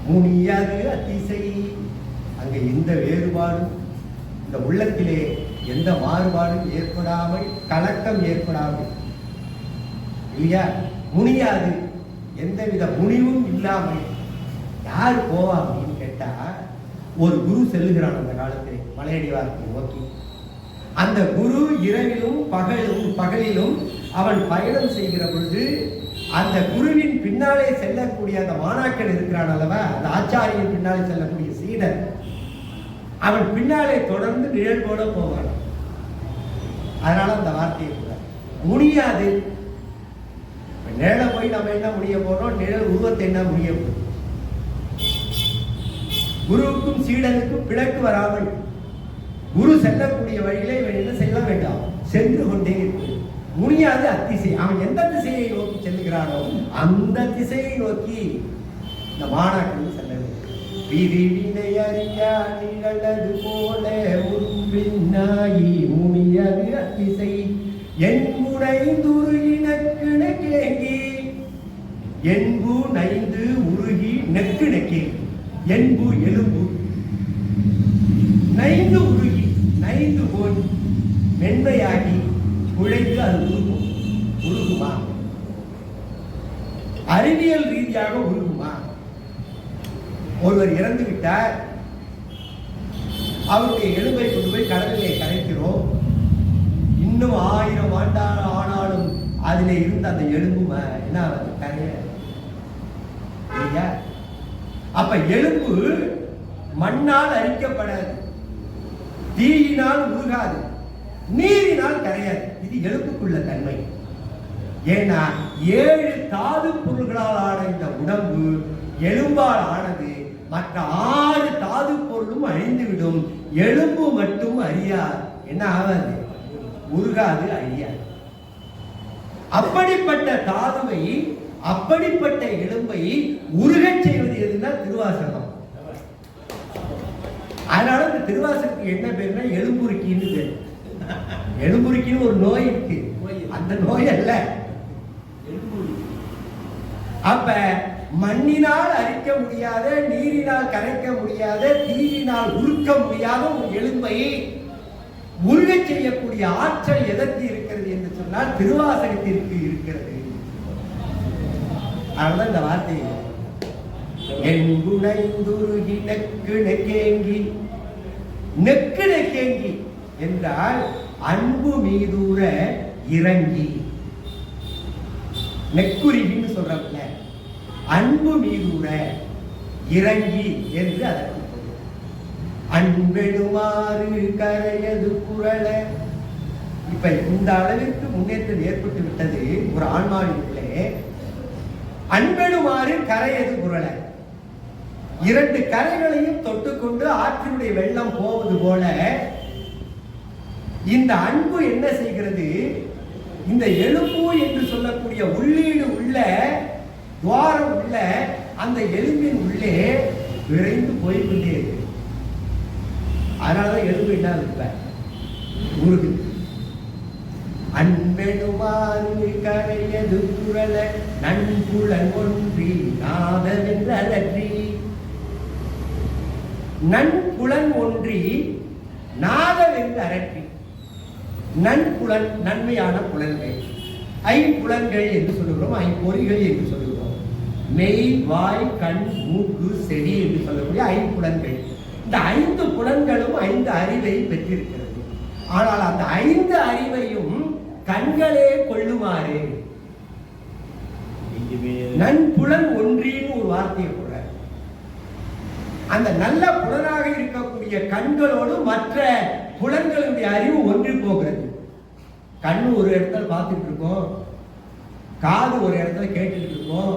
முனியாது அத்திசை. அங்க எந்த வேறுபாடும், இந்த உள்ளத்திலே எந்த மாறுபாடும் ஏற்படாமல், கலக்கம் ஏற்படாமல் இல்லையா? முனியாது, எந்தவித முனிவும் இல்லாமல். யார் போவா அப்படின்னு கேட்டா, ஒரு குரு செல்லுகிறான் அந்த காலத்திலே மலையடிவாரத்தை நோக்கி. அந்த குரு இரவிலும் பகலிலும் அவன் பயணம் செய்கிற பொழுது அந்த குருவின் பின்னாலே செல்லக்கூடிய அந்த மாணாக்கன் இருக்கிறான் அல்லவா, அந்த ஆச்சாரியின் பின்னாலே செல்லக்கூடிய சீடர், அவன் பின்னாலே தொடர்ந்து நிழல் போல போவான். அதனால அந்த வார்த்தையை முடியாது. நிழலை போய் நம்ம என்ன முடிய போறோம், நிழல் உருவத்தை என்ன முடிய போறோம். குருவுக்கும் சீடனுக்கும் பிணக்கு வராமல் குரு செல்லக்கூடிய வழியிலே இவன் என்ன செய்ய வேண்டாம், சென்று கொண்டே இருக்கு. முடியாது அத்திசை. அவன் எந்த திசையை நோக்கி செல்கிறானோ அந்த திசையை நோக்கி இந்த மாணாக்கர்கள் செல்ல வேண்டும். பிரிவினை அறியா நிழலது போல முன்பின்னாயி முனியது அத்திசை என் முனைந்துருகி நக்கு நக்கேங்கி என்பு நைந்து உருகி நெக்கு நக்கேங்கி. என்பு எலும்பு நைந்து உருகி, நைந்து போய் மென்மையாகி குழைந்து அது உருகும். உருகுமா? அறிவியல் ரீதியாக உருகுமா? ஒருவர் இறந்து விட்டார், அவருடைய எலும்பை கொண்டு போய் கடலிலே கரைக்கிறோம். இன்னும் 1000 ஆண்டாக ஆனாலும் அதிலே இருந்த அந்த எலும்பு என்ன கரைய. அப்ப எலும்பு மண்ணால் அரிக்கப்படாது, தீயினால் உருகாது, நீரினால் கரையாது. இது எலும்புக்குள்ள தன்மை. ஏன்னா 7 தாது பொருள்களால் ஆன இந்த உடம்பு எலும்பால் ஆனது. மற்ற 6 தாது பொருளும் அழிந்துவிடும், எலும்பு மட்டும் அழியாது. என்ன ஆகாது, உருகாது, அழியாது. அப்படிப்பட்ட தாதுவை, அப்படிப்பட்ட எலும்பை உருகச் செய்வது எதுனா திருவாசகம். அதனால இந்த திருவாசகத்துக்கு என்ன பேருன்னா எலும்புருக்கின்னு பேரு. எலும்புருக்கின்னு ஒரு நோய் இருக்கு, அந்த நோய் அல்ல. அப்ப மண்ணினால் அரிக்க முடியாத, நீரினால் கரைக்க முடியாத, தீயினால் உருக்க முடியாத ஒரு எலும்பை உருக செய்யக்கூடிய ஆற்றல் எதற்கு இருக்கிறது என்று சொன்னால் திருவாசகத்திற்கு இருக்கிறது. அதனால இந்த வார்த்தை என்புனைந்துருகி நெக்கு நெக்கேங்கி. நெக்கு நெக்கேங்கி என்றால் அன்பு மீதூர இறங்கி. நெக்குருகின்னு சொல்றவங்க அன்பு மீதூர இறங்கி என்று அதற்கு அன்பெடுமாறு கரையது குரல. இப்ப இந்த அளவிற்கு முன்னேற்றம் ஏற்பட்டு விட்டது ஒரு ஆன்மாவிற்குள்ளே. அன்பெடுமாறு கரையது குரல. 2 கரைகளையும் தொட்டுக்கொண்டு ஆற்றினுடைய வெள்ளம் போவது போல இந்த அன்பு என்ன செய்கிறது, இந்த எலும்பு என்று சொல்லக்கூடிய உள்ளீடு உள்ள துவாரம் உள்ள அந்த எலும்பின் உள்ளே விரைந்து போய்கொண்டே இருக்கு. அதனாலதான் எலும்பு என்ன இருப்ப உருகு. அன்பெடுமாறு கரையது குரல நன்புலன் ஒன்றி நாதவென்று அலற்றி. நன்புலன் ஒன்றி நாதவென்று அரற்றி. நன்புலன் நன்மையான புலன்கள், ஐம்புலன்கள் என்று சொல்லுகிறோம், ஐம்பொறிகள் என்று சொல்லுகிறோம். மெய், வாய், கண், மூக்கு, செவி என்று சொல்லக்கூடிய 5 புலன்கள். இந்த 5 புலன்களும் 5 அறிவை பெற்றிருக்கிறது. ஆனால் அந்த 5 அறிவையும் கண்களே கொள்ளுமாறு நன்புலன் ஒன்றின்னு ஒரு வார்த்தையை போடுற. அந்த நல்ல புலனாக இருக்கக்கூடிய கண்களோடு மற்ற புலன்களுடைய அறிவு ஒன்றி போகிறது. கண்ணு ஒரு இடத்துல பார்த்துட்டு இருக்கோம், காது ஒரு இடத்துல கேட்டுட்டு இருக்கோம்.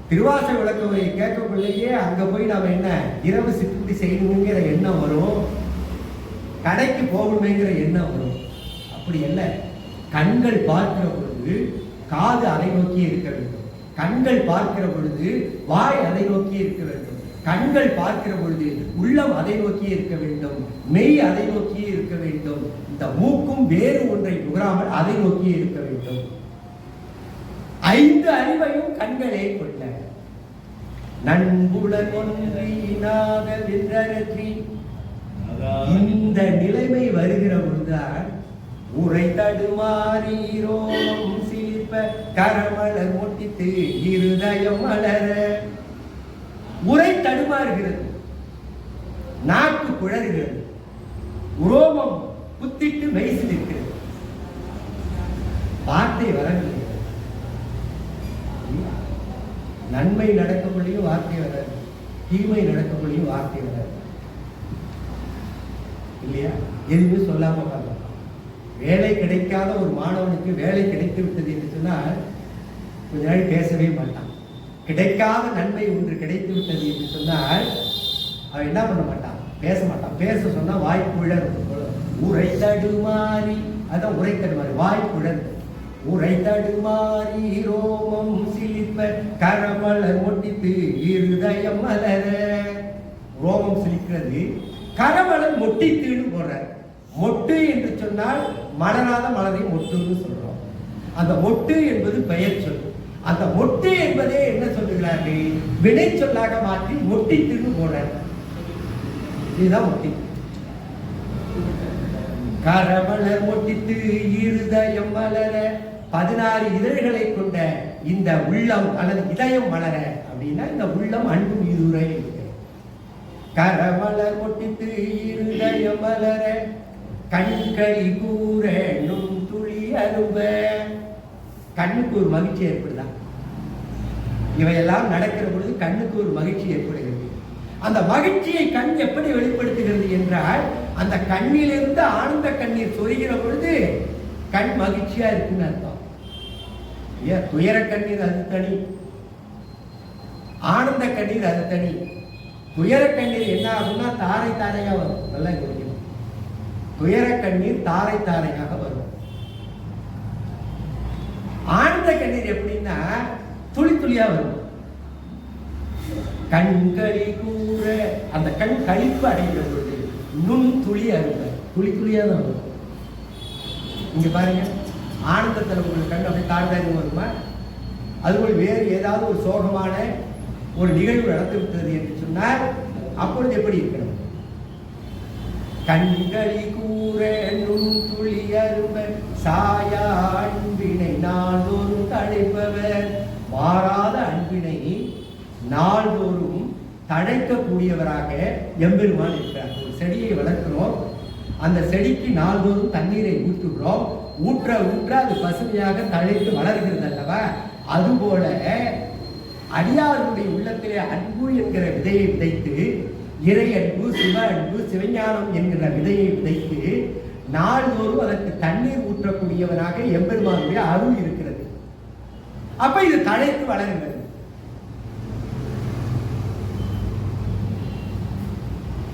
திருவாசக விளக்க உரையை கேட்கக்குள்ளேயே அங்க போய் நாம என்ன இரவு சிற்றுண்டி செய்யணுங்கிற எண்ணம் வரும், கடைக்கு போகணுமேங்கிற எண்ணம் வரும். அப்படி அல்ல. கண்கள் பார்க்கிற பொழுது காது அதை நோக்கி இருக்க வேண்டும், கண்கள் பார்க்கிற பொழுது வாய் அதை நோக்கி இருக்க வேண்டும், கண்கள் பார்க்கிற பொழுது உள்ளம் அதை நோக்கி இருக்க வேண்டும், மெய் அதை நோக்கி இருக்க வேண்டும், இந்த மூக்கும் வேறு ஒன்றை நுகராமல் அதை நோக்கி இருக்க வேண்டும். 5 அறிவையும் கண்களே கொள்ள. நன்புலன் ஒன்றினாக வென்றி. இந்த நிலைமை வருகிற பொழுதுதான் உரை தடுமாறீரோம் சிலிப்ப கரமலர் மொட்டித்து இருதயம் மலர. உரை தடுமாறுகிறது, நாக்கு குழறுகிறது, உரோமம் குத்திட்டு மெய்சி நிற்கிறது, வார்த்தை வரவில்லை. நன்மை நடக்கக்குள்ளேயும் வார்த்தை வராது, தீமை நடக்கக்குள்ளேயும் வார்த்தை வராது. இல்லையா? எதுவுமே சொல்லாம பார்க்கலாம். வேலை கிடைக்காத ஒரு மாணவனுக்கு வேலை கிடைத்து விட்டது என்று சொன்னால் கொஞ்ச நாள் பேசவே மாட்டான். கிடைக்காத நன்மை ஒன்று கிடைத்து விட்டது என்று சொன்னால் அவன் என்ன பண்ண மாட்டான், பேச மாட்டான். பேச சொன்னா வாய்ப்புழர், ஊரை தடுமாறி, அதான் உரை தடுமாறி, வாய்ப்புழர். உரை தடுமாறி ரோமம் சிலிப்ப கரமலர் மொட்டித்து இருதயம் மலர. ரோமம் சிலிக்கிறது, கரமலர் மொட்டித்துன்னு போடுற. மொட்டு என்று சொன்னால் மலராத மலரை மொட்டுன்னு சொல்றோம். அந்த மொட்டு என்பது பெயர் சொல். அந்த மொட்டு என்பதே என்ன சொல்லுகிறார்கள், வினை சொல்லாக மாற்றி மொட்டித்துன்னு போடுற. இதுதான் மொட்டி. கரமலர் மொட்டித்து இருதயம் மலர, 16 இதழ்களை கொண்ட இந்த உள்ளம் அல்லது இதயம் மலர அப்படின்னா இந்த உள்ளம் அன்பு மீதுரை. கரமலர் மொட்டித்து இருதயம் மலர, கண்களி கூற நுண் துளி அரும்ப. கண்ணுக்கு ஒரு மகிழ்ச்சி ஏற்படுதான். இவையெல்லாம் நடக்கிற பொழுது கண்ணுக்கு ஒரு மகிழ்ச்சி ஏற்படுகிறது. அந்த மகிழ்ச்சியை கண் எப்படி வெளிப்படுத்துகிறது என்றால், அந்த கண்ணிலிருந்து ஆனந்த கண்ணீர் சொரிகிற பொழுது கண் மகிழ்ச்சியா இருக்குன்னு அர்த்தம். துயர கண்ணீர் அது தனி, ஆனந்த கண்ணீர் அது தனி. துயர கண்ணீர் என்ன ஆகும்னா தாரை தாரையா வரும். நல்லா கவனிக்கணும். துயர கண்ணீர் தாரை தாரையாக வரும். ஆனந்த கண்ணீர் எப்படின்னா துளி துளியா வரும். கண்களி கூற, அந்த கண் கழிப்பு அடைகிற பொழுது நுண் துளி அருங்க, துளி துளியா தான் வரும். இங்க பாருங்க, ஆனந்தத்தில் உங்களுக்கு கண் அப்படியே தாழ்ந்தாங்க வருமா? அதுபோல் வேறு ஏதாவது ஒரு சோகமான ஒரு நிகழ்வு நடந்து விட்டது என்று சொன்னால் அப்பொழுது எப்படி இருக்கணும்? கண்களி கூற நுண் துளி அரும்ப சாயா அன்பினை நாள்தோறும் தழைப்பவர். மாறாத அன்பினை நாள்தோறும் தழைக்கக்கூடியவராக எம்பெருமான் இருக்கிறார். ஒரு செடியை வளர்க்கிறோம், அந்த செடிக்கு நாள்தோறும் தண்ணீரை ஊற்றுகிறோம். ஊற்ற ஊற்ற அது பசுமையாக தழைத்து வளர்கிறது அல்லவா? அதுபோல அடியாருடைய உள்ளத்திலே அன்பு என்கிற விதையை விதைத்து, இறை அன்பு, சிவ அன்பு, சிவஞானம் என்கிற விதையை விதைத்து நாள்தோறும் அதற்கு தண்ணீர் ஊற்றக்கூடியவனாக எம்பெருமானுடைய அருள் இருக்கிறது. அப்ப இது தழைத்து வளர்கிறது.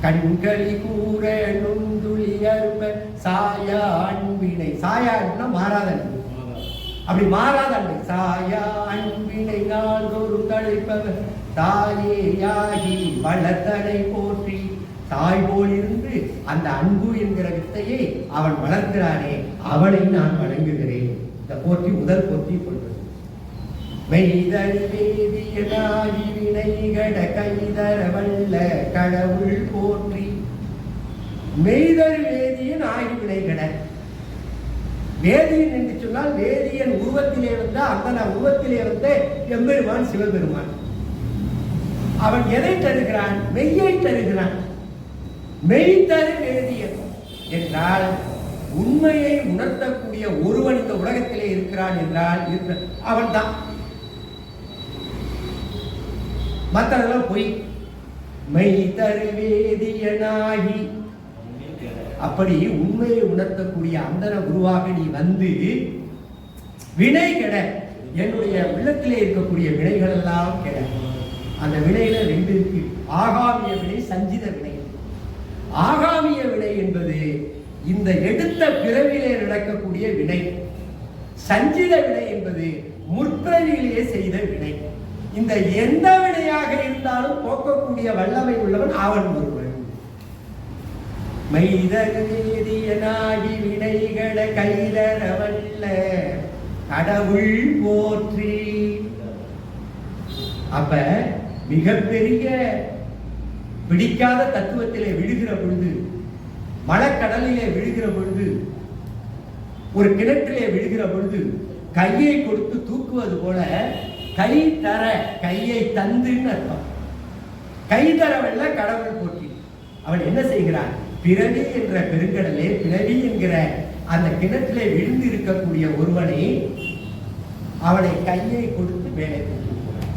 கண்களி கூற நுண்துளி அரும்ப சாயா அன்பினை. சாயா அன்புனா மாறாத அன்பு. அப்படி மாறாத அன்பு சாயா அன்பினை நாள்தோறும் தழைப்பவர் தாயே யாகி வளர்த்தனை போற்றி. தாய் போல் இருந்து அந்த அன்பு என்கிற வித்தையை அவன் வளர்க்கிறானே, அவனை நான் வணங்குகிறேன். இந்த போற்றி முதல் போற்றி கொள்வது. மெய்தல் வேதியனாகி வினைகட கைதர வல்ல கடவுள் போற்றி. மெய்தல் வேதியன் ஆகி வினைகட. வேதியன் என்று சொன்னால் வேதியன் உருவத்திலே வந்த அந்த உருவத்திலே வந்த எம்பெருமான் சிவபெருமான். அவன் எதை தருகிறான்? மெய்யை தருகிறான். மெய் தரு வேதியன் என்றால் உண்மையை உணர்த்தக்கூடிய ஒருவன் இந்த உலகத்திலே இருக்கிறான் என்றால் அவன் தான். மற்றவர்கள் பொய். மெய் தரு வேதியனாகி, அப்படி உண்மையை உணர்த்தக்கூடிய அந்தர குருவாக நீ வந்து வினை கெட, என்னுடைய உள்ளத்திலே இருக்கக்கூடிய வினைகள் எல்லாம் கெட. அந்த வினையில 2 இருக்கு. ஆகாமிய வினை, சஞ்சித வினை. ஆகாமிய வினை என்பது இந்த எடுத்த பிறவிலே நடக்கக்கூடிய வினை. சஞ்சித வினை என்பது முற்பிறவியிலே செய்த வினை. இந்த எந்த வினையாக இருந்தாலும் போக்கக்கூடிய வல்லமை உள்ளவன் அவன் ஒருவன். மெய்தர் வேதியனாகி வினைகட கைதர வல்ல கடவுள் போற்றி. அப்ப மிகப்பெரிய பிடிக்காத தத்துவத்திலே விழுகிற பொழுது, மலக்கடலிலே விழுகிற பொழுது, ஒரு கிணற்றிலே விழுகிற பொழுது கையை கொடுத்து தூக்குவது போல கை தர, கையை தந்துன்னு அர்த்தம். கை தரவல்ல கடவுள் போற்றி. அவன் என்ன செய்கிறான்? பிறவி என்ற பெருங்கடலே, பிறவி என்கிற அந்த கிணற்றிலே விழுந்து இருக்கக்கூடிய ஒருவனை அவனை கையை கொடுத்து மேலே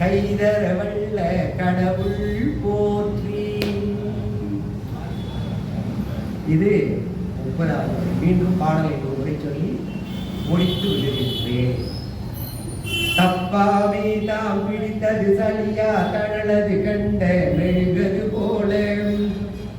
கைதரவல்ல கடவுள் போற்றி. இது 30வது முறை. மீண்டும் பாடலை ஒரு முறை சொல்லி முடித்து விடுகின்றேன். தப்பாவே தாம் பிடித்தது சலியா தழலது கண்ட மெழுகது போல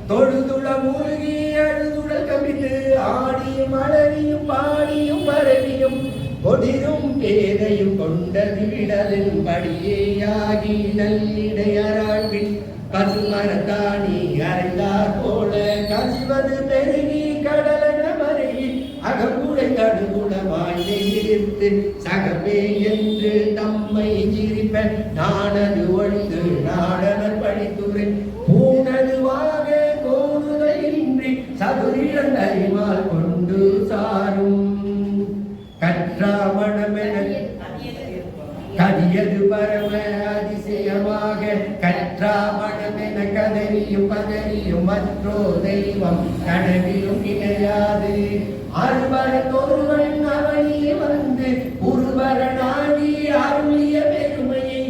தொழுதுள மூழ்கி அழுதுடல் கவிழ்ந்து ஆடியும் அழகியும் பாடியும் பரவியும் கொடிரும் பேதையும் கொண்டது விடலின் படியேயாகி நல்லிடையராழ்வின் பசுமரத்தாணி அறைந்தார் போல கசிவது பெருகி கடலென மருகி அகமுடை நடுகுணமாய் நெகிழ்த்து சகமே என்று நம்மை சிரிப்ப நானது ஒழிந்து நாடனர் படித்துறை பூனதுவாக கோருதையின்றி சதுரிடன் அறிவால் கொண்டு சாரும் கற்றாமணமென கதியது பரம அதிசயமாக கற்றாமணமென கதறியும் பதறியும் மற்றோ தெய்வம் கனவிலும் கிடையாது அருவரத்தொருவன் அவனியே வந்து உருவரனாகி அருளிய பெருமையை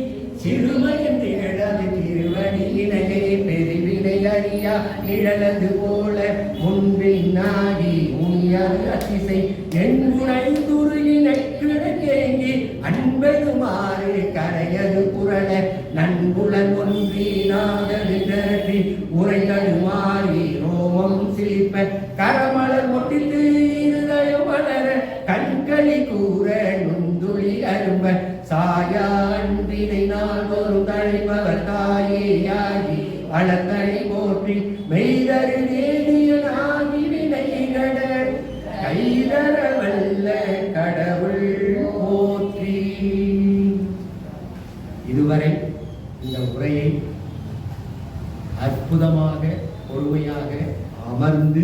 சிறுமையின் திகழது திருவடியினையே பெருவினை அறியா நிழலது போல முன்பின்னாகி உனியது அதிசை என் குணை துருகினை கிழக்கேங்கி அன்பெருமாறு கரையது புரள நன்புலன் ஒன்றி நாடது திரட்டி உரைகள் மாறி ரோமம் சிலிப்ப கரமலர் ஒட்டித்து இருதயம் வளர கண்களி கூற நுந்துளி அரும்ப சாயா அன்பினை நான் ஒரு தழைப்பவர் தாயேயாகி வளர்த்தனை போற்றி மெய்தரு நேடியனாகி வினைகட கைதர வல்ல கடவுள் போற்றி. இதுவரை இந்த உரையை அற்புதமாக பொறுமையாக அமர்ந்து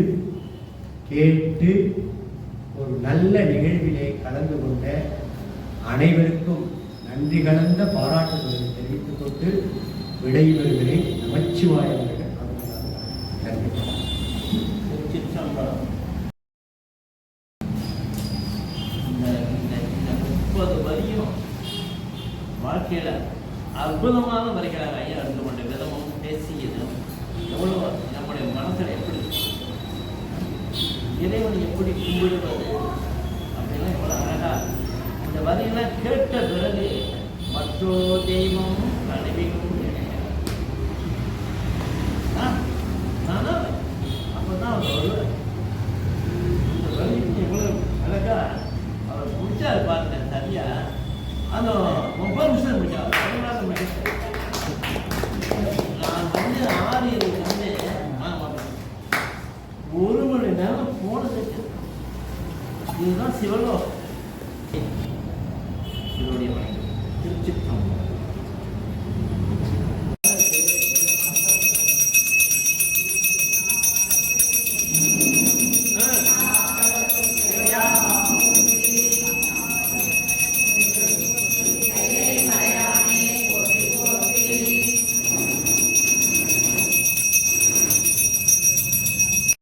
கேட்டு ஒரு நல்ல நிகழ்விலே கலந்து கொண்ட அனைவருக்கும் நன்றி கலந்த பாராட்டுகளை தெரிவித்துக் கொண்டு விடைபெறுகிறேன். நமச்சிவாயம். நன்றி. வாழ்க்கையில அற்புதமான வரிகளாக ஐயா எடுத்து கொண்ட விதமும் பேசியதும் எவ்வளவு நம்முடைய மனசுல எப்படி இறைவனை எப்படி கும்பிடுவது அப்படின்னா எவ்வளவு அழகா இந்த வரிகளை கேட்ட பிறகு மற்றோ தெய்வம் கனவிக்கும் அப்பதான் அவர் வருவார். இந்த வரி எவ்வளவு அழகா அவர் முடிச்சாரு பாருங்க. சரியா அந்த 30 நிமிஷம் முடிச்சாரு. நான் வந்து 6 வந்து 1 மணி நேரம் போனதுக்கு இதுதான் சிவலோகம்.